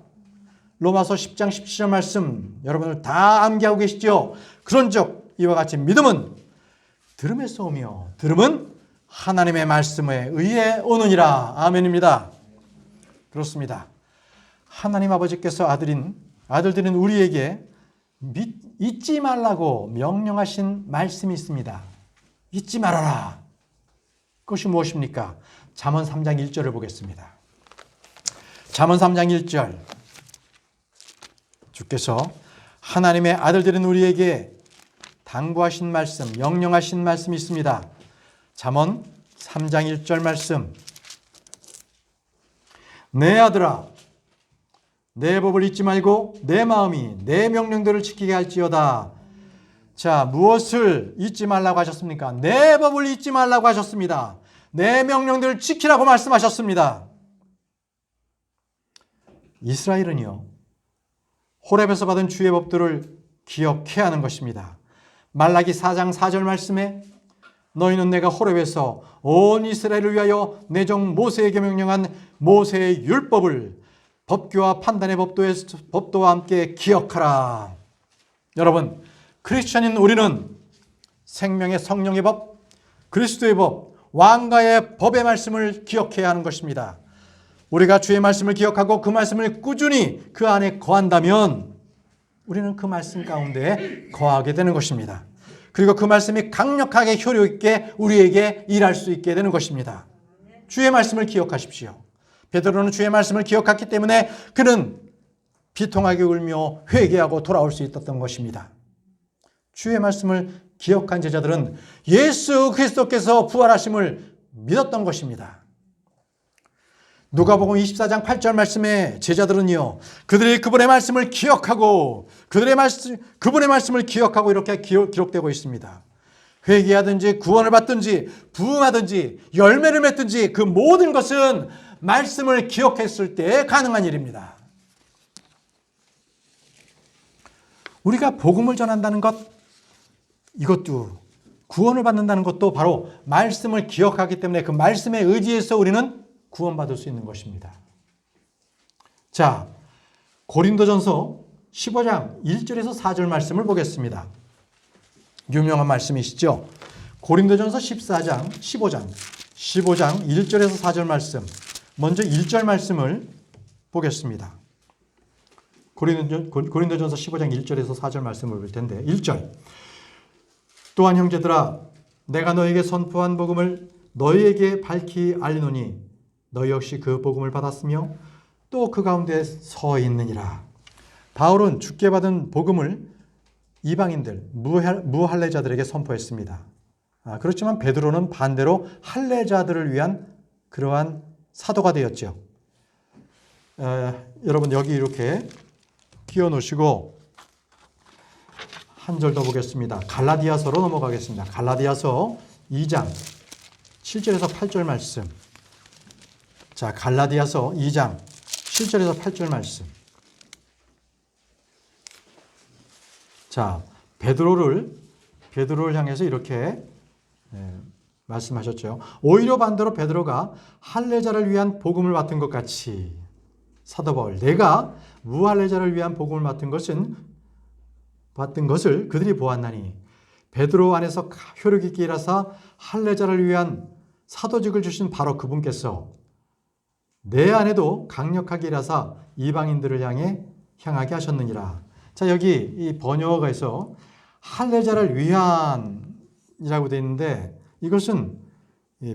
로마서 10장 17절 말씀 여러분들 다 암기하고 계시죠? 그런즉 이와 같이 믿음은 들음에서 오며 들음은 하나님의 말씀에 의해 오느니라. 아멘입니다. 그렇습니다. 하나님 아버지께서 아들들인 우리에게 잊지 말라고 명령하신 말씀이 있습니다. 잊지 말아라. 그것이 무엇입니까? 잠언 3장 1절을 보겠습니다. 잠언 3장 1절 주께서 하나님의 아들들인 우리에게 당부하신 말씀, 명령하신 말씀이 있습니다. 잠언 3장 1절 말씀. 내 아들아, 내 법을 잊지 말고 내 마음이 내 명령들을 지키게 할지어다. 자, 무엇을 잊지 말라고 하셨습니까? 내 법을 잊지 말라고 하셨습니다. 내 명령들을 지키라고 말씀하셨습니다. 이스라엘은요, 호렙에서 받은 주의 법들을 기억해야 하는 것입니다. 말라기 4장 4절 말씀에 너희는 내가 호렙에서 온 이스라엘을 위하여 내 종 모세에게 명령한 모세의 율법을 법규와 판단의 법도와 함께 기억하라. 여러분, 크리스천인 우리는 생명의 성령의 법, 그리스도의 법, 왕가의 법의 말씀을 기억해야 하는 것입니다. 우리가 주의 말씀을 기억하고 그 말씀을 꾸준히 그 안에 거한다면 우리는 그 말씀 가운데 거하게 되는 것입니다. 그리고 그 말씀이 강력하게 효력 있게 우리에게 일할 수 있게 되는 것입니다. 주의 말씀을 기억하십시오. 베드로는 주의 말씀을 기억했기 때문에 그는 비통하게 울며 회개하고 돌아올 수 있었던 것입니다. 주의 말씀을 기억한 제자들은 예수 그리스도께서 부활하심을 믿었던 것입니다. 누가복음 24장 8절 말씀에 제자들은요, 그분의 말씀을 기억하고 그분의 말씀을 기억하고 이렇게 기록되고 있습니다. 회개하든지 구원을 받든지 부흥하든지 열매를 맺든지 그 모든 것은 말씀을 기억했을 때 가능한 일입니다. 우리가 복음을 전한다는 것, 이것도 구원을 받는다는 것도 바로 말씀을 기억하기 때문에 그 말씀에 의지해서 우리는 구원받을 수 있는 것입니다. 자, 고린도전서 15장 1절에서 4절 말씀을 보겠습니다. 유명한 말씀이시죠? 고린도전서 15장 1절에서 4절 말씀. 먼저 1절 말씀을 보겠습니다. 고린도전서 15장 1절에서 4절 말씀을 볼 텐데 1절. 또한 형제들아 내가 너에게 선포한 복음을 너희에게 밝히 알리노니 너희 역시 그 복음을 받았으며 또 그 가운데 서 있느니라. 바울은 주께 받은 복음을 이방인들, 무할례자들에게 선포했습니다. 그렇지만 베드로는 반대로 할례자들을 위한 그러한 사도가 되었죠. 여러분 여기 이렇게 띄워놓으시고 한 절 더 보겠습니다. 갈라디아서로 넘어가겠습니다. 갈라디아서 2장 7절에서 8절 말씀. 자, 갈라디아서 2장 7절에서 8절 말씀. 자, 베드로를 향해서 이렇게 말씀하셨죠. 오히려 반대로 베드로가 할례자를 위한 복음을 맡은 것 같이 사도 바울 내가 무할례자를 위한 복음을 맡은 것을 그들이 보았나니 베드로 안에서 효력 있게 일하사 할례자를 위한 사도직을 주신 바로 그분께서 내 안에도 강력하게 일하사 이방인들을 향하게 하셨느니라. 자, 여기 이 번역에서 할례자를 위한이라고 되어 있는데 이것은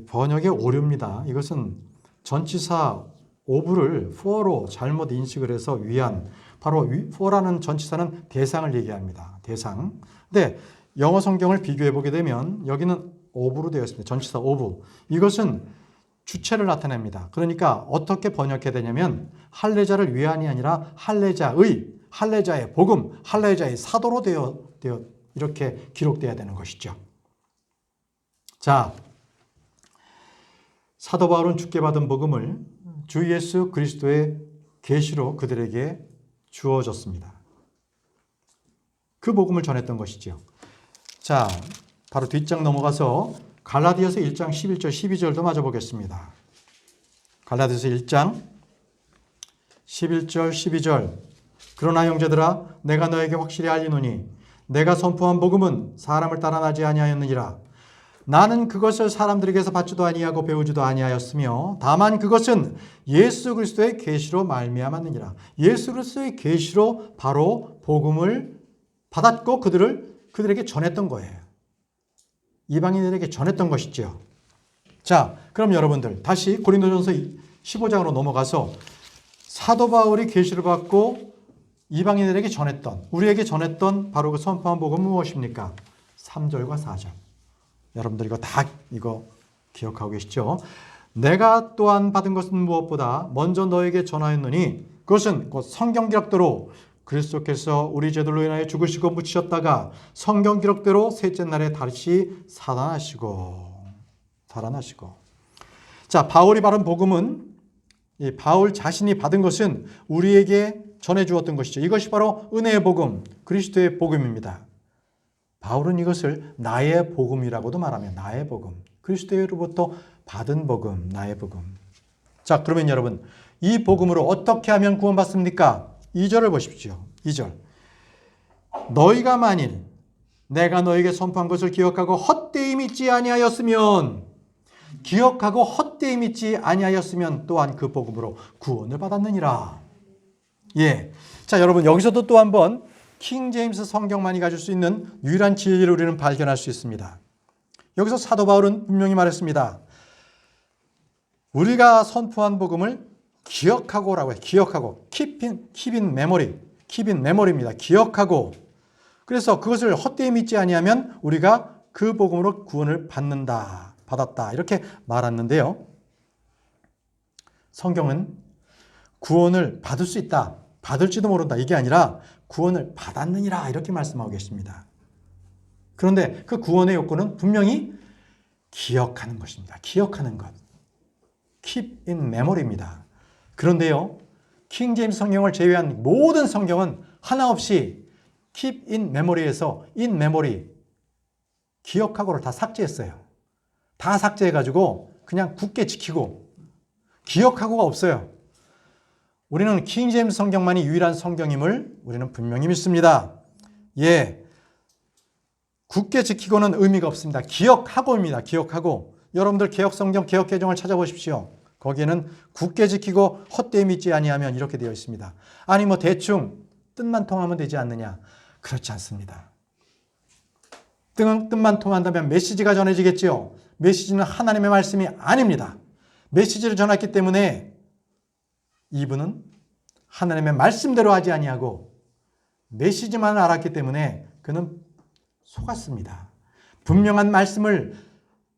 번역의 오류입니다. 이것은 전치사 오브를 for로 잘못 인식을 해서 위한, 바로 for라는 전치사는 대상을 얘기합니다. 대상. 근데 영어 성경을 비교해 보게 되면 여기는 of로 되어 있습니다. 전치사 of. 이것은 주체를 나타냅니다. 그러니까 어떻게 번역해야 되냐면 할례자를 위한이 아니라 할례자의 복음, 할례자의 사도로 되어 이렇게 기록돼야 되는 것이죠. 자, 사도 바울은 주께 받은 복음을 주 예수 그리스도의 계시로 그들에게 주어졌습니다. 그 복음을 전했던 것이죠. 자, 바로 뒷장 넘어가서 갈라디아서 1장 11절 12절도 마저 보겠습니다. 갈라디아서 1장 11절 12절. 그러나 형제들아 내가 너에게 확실히 알리노니 내가 선포한 복음은 사람을 따라 나지 아니하였느니라. 나는 그것을 사람들에게서 받지도 아니하고 배우지도 아니하였으며 다만 그것은 예수 그리스도의 계시로 말미암았느니라. 예수 그리스도의 계시로 바로 복음을 받았고 그들에게 전했던 거예요. 이방인들에게 전했던 것이죠. 자, 그럼 여러분들 다시 고린도전서 15장으로 넘어가서 사도 바울이 계시를 받고 이방인들에게 전했던, 우리에게 전했던 바로 그 선포한 복음은 무엇입니까? 3절과 4절. 여러분들 이거 기억하고 계시죠? 내가 또한 받은 것은 무엇보다 먼저 너에게 전하였느니 그것은 곧 성경 기록대로 그리스도께서 우리 죄들로 인하여 죽으시고 묻히셨다가 성경 기록대로 셋째 날에 다시 살아나시고. 자, 바울이 받은 복음은 바울 자신이 받은 것은 우리에게 전해 주었던 것이죠. 이것이 바로 은혜의 복음, 그리스도의 복음입니다. 바울은 이것을 나의 복음이라고도 말하며 나의 복음, 그리스도로부터 받은 복음, 나의 복음. 자, 그러면 여러분, 이 복음으로 어떻게 하면 구원받습니까? 2절을 보십시오. 2절. 너희가 만일 내가 너에게 선포한 것을 기억하고 헛되이 믿지 아니하였으면, 기억하고 헛되이 믿지 아니하였으면 또한 그 복음으로 구원을 받았느니라. 예. 자, 여러분, 여기서도 또 한번 킹 제임스 성경만이 가질 수 있는 유일한 진리를 우리는 발견할 수 있습니다. 여기서 사도 바울은 분명히 말했습니다. 우리가 선포한 복음을 기억하고라고 해요. 기억하고. keep in memory입니다. 기억하고. 그래서 그것을 헛되이 믿지 아니하면 우리가 그 복음으로 구원을 받았다. 이렇게 말했는데요. 성경은 구원을 받을 수 있다. 받을지도 모른다. 이게 아니라 구원을 받았느니라. 이렇게 말씀하고 계십니다. 그런데 그 구원의 요건은 분명히 기억하는 것입니다. 기억하는 것. keep in memory입니다. 그런데요, 킹 제임스 성경을 제외한 모든 성경은 하나 없이 keep in memory에서 in memory, 기억하고를 다 삭제했어요. 다 삭제해가지고 그냥 굳게 지키고 기억하고가 없어요. 우리는 킹 제임스 성경만이 유일한 성경임을 우리는 분명히 믿습니다. 예, 굳게 지키고는 의미가 없습니다. 기억하고입니다. 기억하고. 여러분들 개혁성경, 개혁개정을 찾아보십시오. 거기에는 굳게 지키고 헛되이 믿지 아니하면 이렇게 되어 있습니다. 아니 뭐 대충 뜻만 통하면 되지 않느냐? 그렇지 않습니다. 뜻만 통한다면 메시지가 전해지겠지요. 메시지는 하나님의 말씀이 아닙니다. 메시지를 전했기 때문에 이분은 하나님의 말씀대로 하지 아니하고 메시지만 알았기 때문에 그는 속았습니다. 분명한 말씀을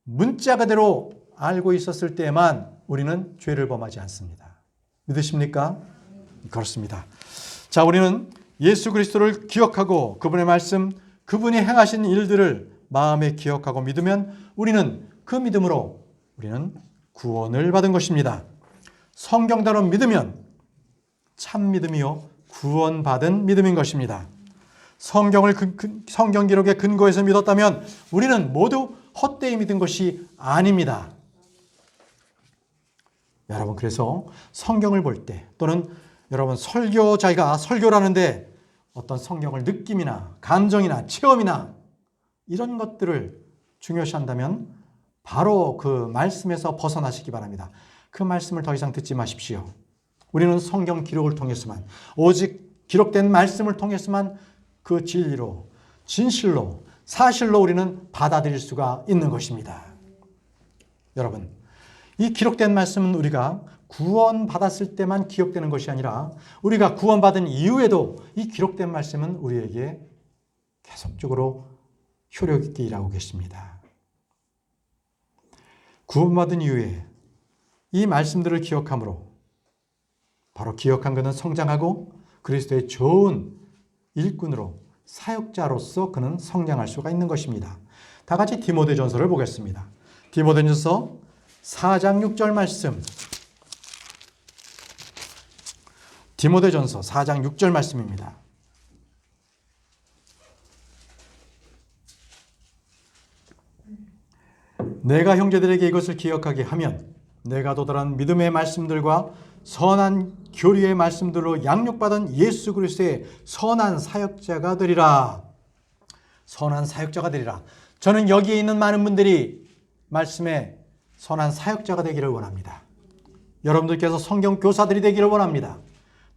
문자 그대로 알고 있었을 때에만 우리는 죄를 범하지 않습니다. 믿으십니까? 그렇습니다. 자, 우리는 예수 그리스도를 기억하고 그분의 말씀, 그분이 행하신 일들을 마음에 기억하고 믿으면 우리는 그 믿음으로 우리는 구원을 받은 것입니다. 성경대로 믿으면 참 믿음이요 구원받은 믿음인 것입니다. 성경 기록의 근거에서 믿었다면 우리는 모두 헛되이 믿은 것이 아닙니다. 여러분, 그래서 성경을 볼 때 또는 여러분 설교자가 설교를 하는데 어떤 성경을 느낌이나 감정이나 체험이나 이런 것들을 중요시한다면 바로 그 말씀에서 벗어나시기 바랍니다. 그 말씀을 더 이상 듣지 마십시오. 우리는 성경 기록을 통해서만, 오직 기록된 말씀을 통해서만 그 진리로, 진실로, 사실로 우리는 받아들일 수가 있는 것입니다. 여러분, 이 기록된 말씀은 우리가 구원받았을 때만 기억되는 것이 아니라 우리가 구원받은 이후에도 이 기록된 말씀은 우리에게 계속적으로 효력 있게 일하고 계십니다. 구원받은 이후에 이 말씀들을 기억함으로 바로 기억한 것은 성장하고 그리스도의 좋은 일꾼으로 사역자로서 그는 성장할 수가 있는 것입니다. 다 같이 디모데전서를 보겠습니다. 디모데전서 4장 6절 말씀. 디모데전서 4장 6절 말씀입니다. 내가 형제들에게 이것을 기억하게 하면 내가 도달한 믿음의 말씀들과 선한 교리의 말씀들로 양육받은 예수 그리스도의 선한 사역자가 되리라. 선한 사역자가 되리라. 저는 여기에 있는 많은 분들이 말씀의 선한 사역자가 되기를 원합니다. 여러분들께서 성경 교사들이 되기를 원합니다.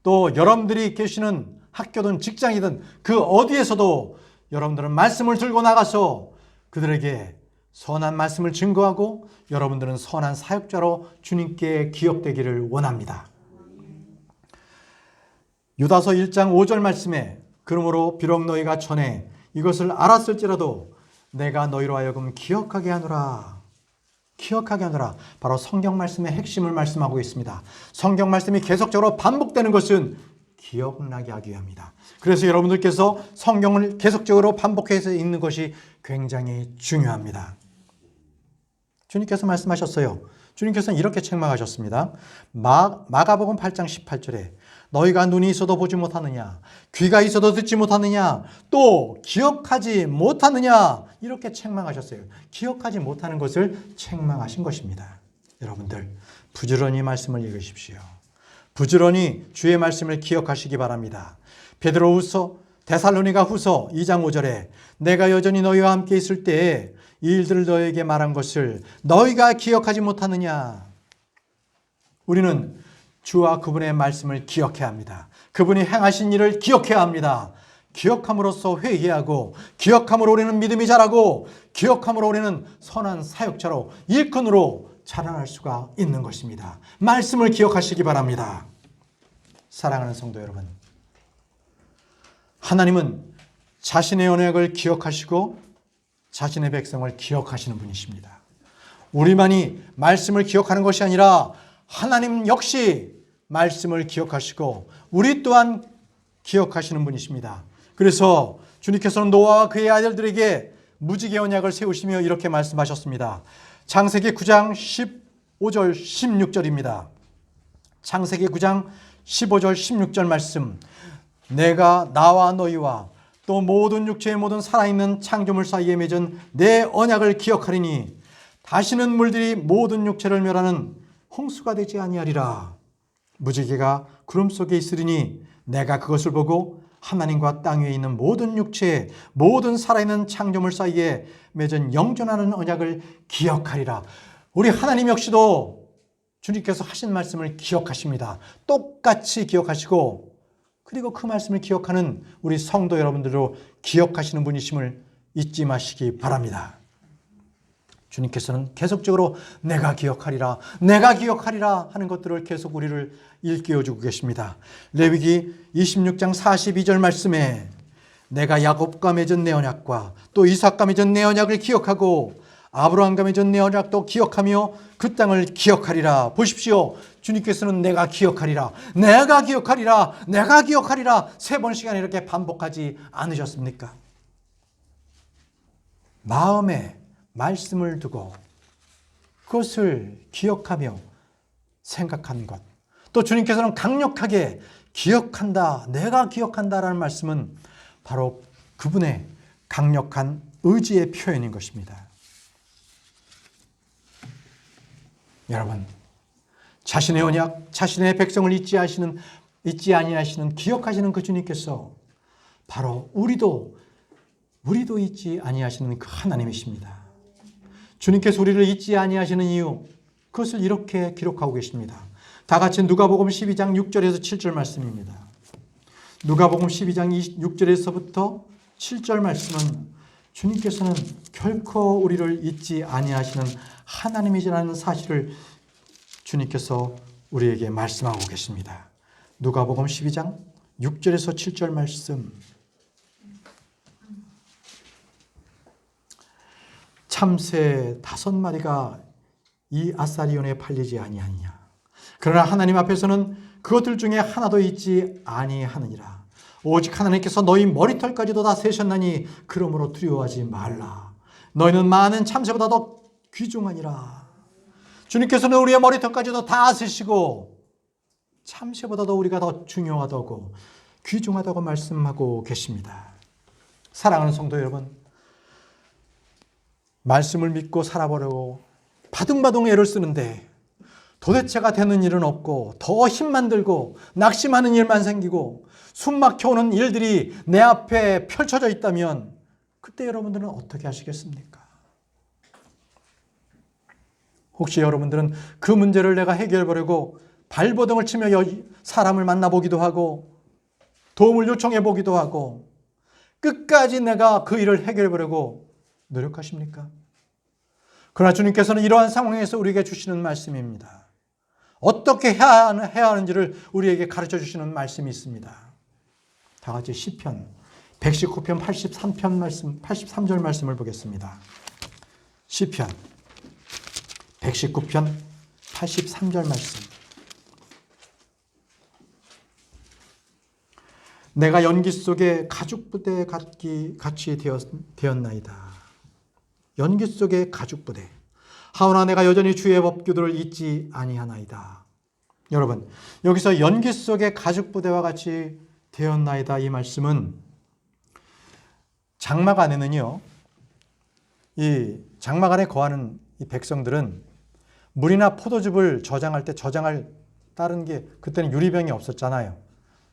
또 여러분들이 계시는 학교든 직장이든 그 어디에서도 여러분들은 말씀을 들고 나가서 그들에게 선한 말씀을 증거하고 여러분들은 선한 사역자로 주님께 기억되기를 원합니다. 유다서 1장 5절 말씀에 그러므로 비록 너희가 전에 이것을 알았을지라도 내가 너희로 하여금 기억하게 하노라. 기억하게 하노라. 바로 성경 말씀의 핵심을 말씀하고 있습니다. 성경 말씀이 계속적으로 반복되는 것은 기억나게 하기 위함이다. 그래서 여러분들께서 성경을 계속적으로 반복해서 읽는 것이 굉장히 중요합니다. 주님께서 말씀하셨어요. 주님께서는 이렇게 책망하셨습니다. 마가복음 8장 18절에 너희가 눈이 있어도 보지 못하느냐, 귀가 있어도 듣지 못하느냐, 또 기억하지 못하느냐, 이렇게 책망하셨어요. 기억하지 못하는 것을 책망하신 것입니다. 여러분들 부지런히 말씀을 읽으십시오. 부지런히 주의 말씀을 기억하시기 바랍니다. 베드로후서 데살로니가후서 2장 5절에 내가 여전히 너희와 함께 있을 때에 이 일들을 너희에게 말한 것을 너희가 기억하지 못하느냐. 우리는 주와 그분의 말씀을 기억해야 합니다. 그분이 행하신 일을 기억해야 합니다. 기억함으로써 회개하고, 기억함으로 우리는 믿음이 자라고, 기억함으로 우리는 선한 사역자로, 일꾼으로 자라날 수가 있는 것입니다. 말씀을 기억하시기 바랍니다. 사랑하는 성도 여러분, 하나님은 자신의 언약을 기억하시고 자신의 백성을 기억하시는 분이십니다. 우리만이 말씀을 기억하는 것이 아니라 하나님 역시 말씀을 기억하시고 우리 또한 기억하시는 분이십니다. 그래서 주님께서는 노아와 그의 아들들에게 무지개 언약을 세우시며 이렇게 말씀하셨습니다. 창세기 9장 15절 16절입니다. 창세기 9장 15절 16절 말씀. 내가 나와 너희와 또 모든 육체의 모든 살아있는 창조물 사이에 맺은 내 언약을 기억하리니 다시는 물들이 모든 육체를 멸하는 홍수가 되지 아니하리라. 무지개가 구름 속에 있으리니 내가 그것을 보고 하나님과 땅 위에 있는 모든 육체, 모든 살아있는 창조물 사이에 맺은 영존하는 언약을 기억하리라. 우리 하나님 역시도 주님께서 하신 말씀을 기억하십니다. 똑같이 기억하시고 그리고 그 말씀을 기억하는 우리 성도 여러분들로 기억하시는 분이심을 잊지 마시기 바랍니다. 주님께서는 계속적으로 내가 기억하리라, 내가 기억하리라 하는 것들을 계속 우리를 일깨워주고 계십니다. 레위기 26장 42절 말씀에 내가 야곱과 맺은 내 언약과 또 이삭과 맺은 내 언약을 기억하고 아브라함과 맺은 내 언약도 기억하며 그 땅을 기억하리라. 보십시오. 주님께서는 내가 기억하리라, 내가 기억하리라, 내가 기억하리라 3번씩이나 이렇게 반복하지 않으셨습니까? 마음에 말씀을 두고 그것을 기억하며 생각하는 것. 또 주님께서는 강력하게 기억한다, 내가 기억한다라는 말씀은 바로 그분의 강력한 의지의 표현인 것입니다. 여러분, 자신의 언약, 자신의 백성을 잊지 아니하시는 기억하시는 그 주님께서 바로 우리도 잊지 아니하시는 그 하나님이십니다. 주님께서 우리를 잊지 아니하시는 이유, 그것을 이렇게 기록하고 계십니다. 다 같이 누가복음 12장 6절에서 7절 말씀입니다. 누가복음 12장 6절에서부터 7절 말씀은 주님께서는 결코 우리를 잊지 아니하시는 하나님이시라는 사실을 주님께서 우리에게 말씀하고 계십니다. 누가복음 12장 6절에서 7절 말씀. 참새 5마리가 이 아사리온에 팔리지 아니하느냐. 그러나 하나님 앞에서는 그것들 중에 하나도 있지 아니하느니라. 오직 하나님께서 너희 머리털까지도 다 세셨나니 그러므로 두려워하지 말라. 너희는 많은 참새보다 더 귀중하니라. 주님께서는 우리의 머리털까지도 다 세시고 참새보다도 우리가 더 중요하다고 귀중하다고 말씀하고 계십니다. 사랑하는 성도 여러분, 말씀을 믿고 살아보려고 바둥바둥 애를 쓰는데 도대체가 되는 일은 없고 더 힘만 들고 낙심하는 일만 생기고 숨 막혀오는 일들이 내 앞에 펼쳐져 있다면 그때 여러분들은 어떻게 하시겠습니까? 혹시 여러분들은 그 문제를 내가 해결해보려고 발버둥을 치며 사람을 만나보기도 하고 도움을 요청해 보기도 하고 끝까지 내가 그 일을 해결해보려고 노력하십니까? 그러나 주님께서는 이러한 상황에서 우리에게 주시는 말씀입니다. 어떻게 해야 하는지를 우리에게 가르쳐 주시는 말씀이 있습니다. 다 같이 시편 119편 83절 말씀을 보겠습니다. 시편 119편 83절 말씀. 내가 연기 속에 가죽부대 같이 되었나이다. 연기 속의 가죽부대. 하오나 내가 여전히 주의 법규들을 잊지 아니하나이다. 여러분, 여기서 연기 속의 가죽 부대와 같이 되었나이다, 이 말씀은 장막 안에는요, 이 장막 안에 거하는 이 백성들은 물이나 포도즙을 저장할 때 저장할 다른 게 그때는 유리병이 없었잖아요.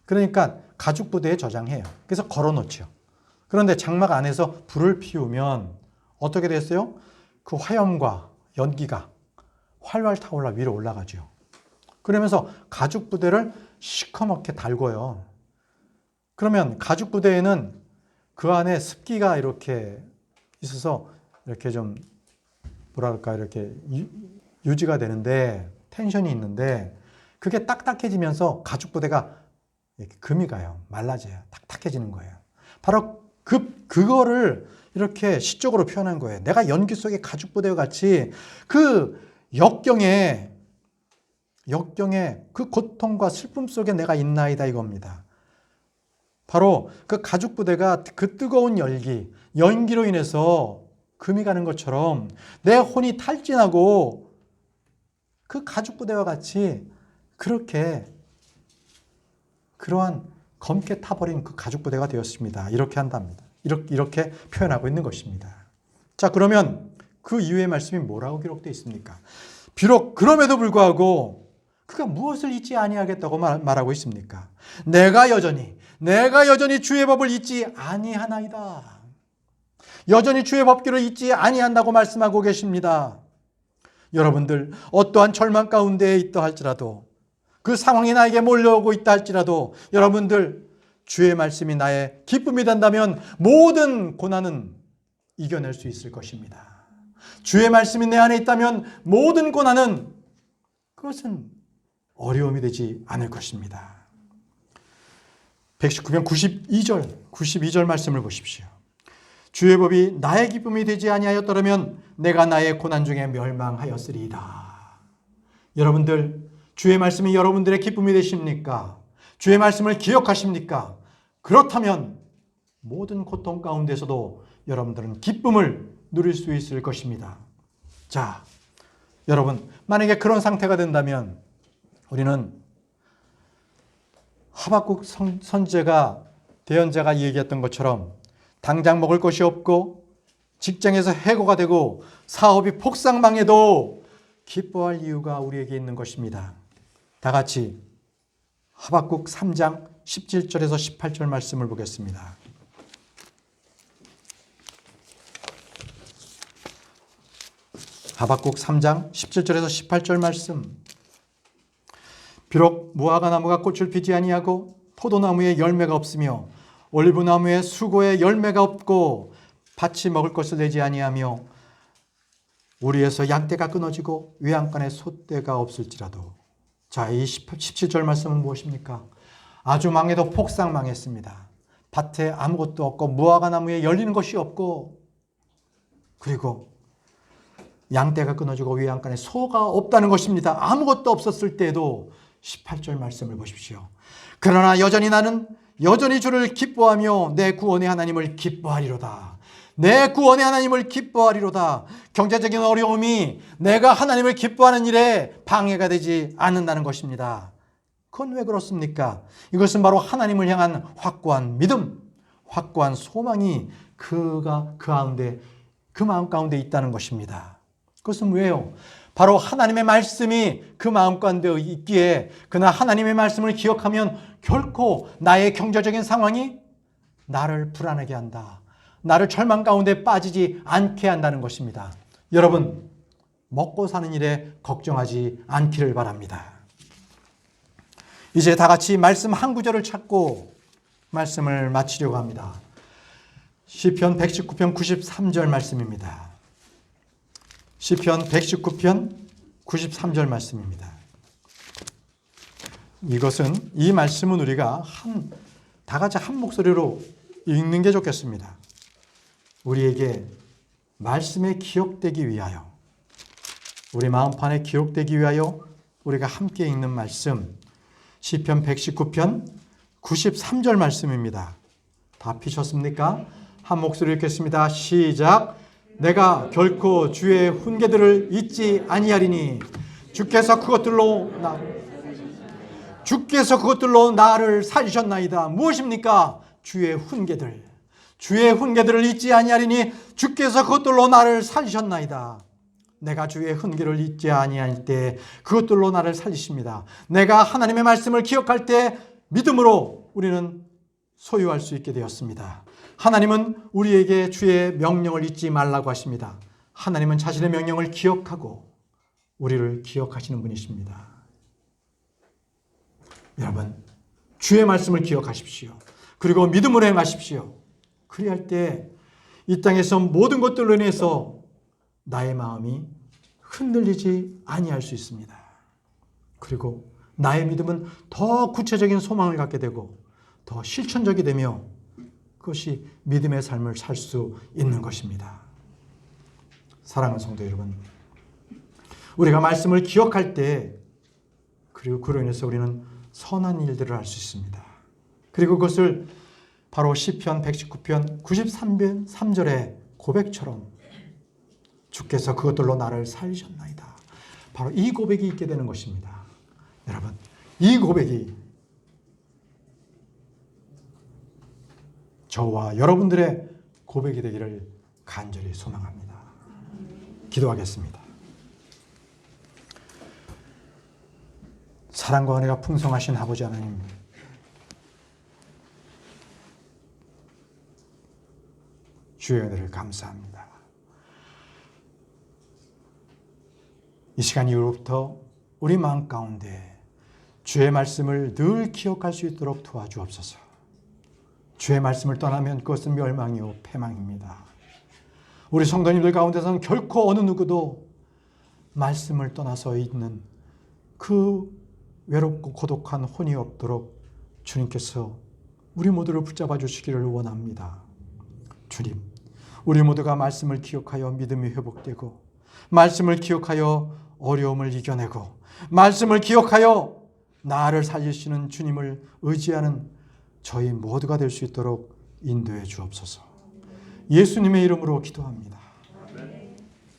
그러니까 가죽 부대에 저장해요. 그래서 걸어놓죠. 그런데 장막 안에서 불을 피우면 어떻게 됐어요? 그 화염과 연기가 활활 타올라 위로 올라가죠. 그러면서 가죽 부대를 시커멓게 달궈요. 그러면 가죽 부대에는 그 안에 습기가 이렇게 있어서 이렇게 좀 뭐랄까 이렇게 유지가 되는데 텐션이 있는데 그게 딱딱해지면서 가죽 부대가 이렇게 금이 가요. 말라져요. 탁탁해지는 거예요. 바로 그거를 이렇게 시적으로 표현한 거예요. 내가 연기 속의 가죽 부대와 같이 그 역경의 그 고통과 슬픔 속에 내가 있나이다 이겁니다. 바로 그 가죽 부대가 그 뜨거운 연기로 인해서 금이 가는 것처럼 내 혼이 탈진하고 그 가죽 부대와 같이 그렇게 그러한 검게 타버린 그 가죽 부대가 되었습니다. 이렇게 한답니다. 이렇게 표현하고 있는 것입니다. 자, 그러면 그 이후의 말씀이 뭐라고 기록되어 있습니까? 비록 그럼에도 불구하고 그가 무엇을 잊지 아니하겠다고 말하고 있습니까? 내가 여전히 주의 법을 잊지 아니하나이다. 여전히 주의 법규를 잊지 아니한다고 말씀하고 계십니다. 여러분들 어떠한 절망 가운데에 있다 할지라도 그 상황이 나에게 몰려오고 있다 할지라도 여러분들 주의 말씀이 나의 기쁨이 된다면 모든 고난은 이겨낼 수 있을 것입니다. 주의 말씀이 내 안에 있다면 모든 고난은 그것은 어려움이 되지 않을 것입니다. 119편 92절 말씀을 보십시오. 주의 법이 나의 기쁨이 되지 아니하였더라면 내가 나의 고난 중에 멸망하였으리이다. 여러분들 주의 말씀이 여러분들의 기쁨이 되십니까? 주의 말씀을 기억하십니까? 그렇다면 모든 고통 가운데서도 여러분들은 기쁨을 누릴 수 있을 것입니다. 자, 여러분 만약에 그런 상태가 된다면 우리는 하박국 선지자가 대언자가 얘기했던 것처럼 당장 먹을 것이 없고 직장에서 해고가 되고 사업이 폭삭망해도 기뻐할 이유가 우리에게 있는 것입니다. 다 같이 하박국 3장 17절에서 18절 말씀을 보겠습니다. 하박국 3장 17절에서 18절 말씀. 비록 무화과 나무가 꽃을 피지 아니하고 포도나무에 열매가 없으며 올리브나무에 수고에 열매가 없고 밭이 먹을 것을 내지 아니하며 우리에서 양떼가 끊어지고 외양간에 소떼가 없을지라도. 자, 이 17절 말씀은 무엇입니까? 아주 망해도 폭삭 망했습니다. 밭에 아무것도 없고 무화과 나무에 열리는 것이 없고 그리고 양떼가 끊어지고 외양간에 소가 없다는 것입니다. 아무것도 없었을 때에도 18절 말씀을 보십시오. 그러나 나는 여전히 주를 기뻐하며 내 구원의 하나님을 기뻐하리로다. 내 구원의 하나님을 기뻐하리로다. 경제적인 어려움이 내가 하나님을 기뻐하는 일에 방해가 되지 않는다는 것입니다. 그건 왜 그렇습니까? 이것은 바로 하나님을 향한 확고한 믿음, 확고한 소망이 그 마음 가운데 있다는 것입니다. 그것은 왜요? 바로 하나님의 말씀이 그 마음 가운데 있기에 그러나 하나님의 말씀을 기억하면 결코 나의 경제적인 상황이 나를 불안하게 한다. 나를 절망 가운데 빠지지 않게 한다는 것입니다. 여러분, 먹고 사는 일에 걱정하지 않기를 바랍니다. 이제 다 같이 말씀 한 구절을 찾고 말씀을 마치려고 합니다. 시편 119편 93절 말씀입니다. 시편 119편 93절 말씀입니다. 이 말씀은 우리가 다 같이 한 목소리로 읽는 게 좋겠습니다. 우리에게 말씀에 기록되기 위하여, 우리 마음판에 기록되기 위하여 우리가 함께 읽는 말씀, 시편 119편 93절 말씀입니다. 다 피셨습니까? 한 목소리 읽겠습니다. 시작. 내가 결코 주의 훈계들을 잊지 아니하리니 주께서 그것들로 나를 살리셨나이다. 무엇입니까? 주의 훈계들을 잊지 아니하리니 주께서 그것들로 나를 살리셨나이다. 내가 주의 훈계를 잊지 아니할 때 그것들로 나를 살리십니다. 내가 하나님의 말씀을 기억할 때 믿음으로 우리는 소유할 수 있게 되었습니다. 하나님은 우리에게 주의 명령을 잊지 말라고 하십니다. 하나님은 자신의 명령을 기억하고 우리를 기억하시는 분이십니다. 여러분, 주의 말씀을 기억하십시오. 그리고 믿음으로 행하십시오. 그리할 때 이 땅에서 모든 것들로 인해서 나의 마음이 흔들리지 아니할 수 있습니다. 그리고 나의 믿음은 더 구체적인 소망을 갖게 되고 더 실천적이 되며 그것이 믿음의 삶을 살 수 있는 것입니다. 사랑하는 성도 여러분, 우리가 말씀을 기억할 때 그리고 그로 인해서 우리는 선한 일들을 할 수 있습니다. 그리고 그것을 바로 시편 119편 93편 3절의 고백처럼 주께서 그것들로 나를 살리셨나이다. 바로 이 고백이 있게 되는 것입니다. 여러분, 이 고백이 저와 여러분들의 고백이 되기를 간절히 소망합니다. 기도하겠습니다. 사랑과 은혜가 풍성하신 아버지 하나님, 주의 은혜를 감사합니다. 이 시간 이후로부터 우리 마음 가운데 주의 말씀을 늘 기억할 수 있도록 도와주옵소서. 주의 말씀을 떠나면 그것은 멸망이요 패망입니다. 우리 성도님들 가운데서는 결코 어느 누구도 말씀을 떠나서 있는 그 외롭고 고독한 혼이 없도록 주님께서 우리 모두를 붙잡아 주시기를 원합니다. 주님, 우리 모두가 말씀을 기억하여 믿음이 회복되고 말씀을 기억하여 어려움을 이겨내고 말씀을 기억하여 나를 살리시는 주님을 의지하는 저희 모두가 될 수 있도록 인도해 주옵소서. 예수님의 이름으로 기도합니다.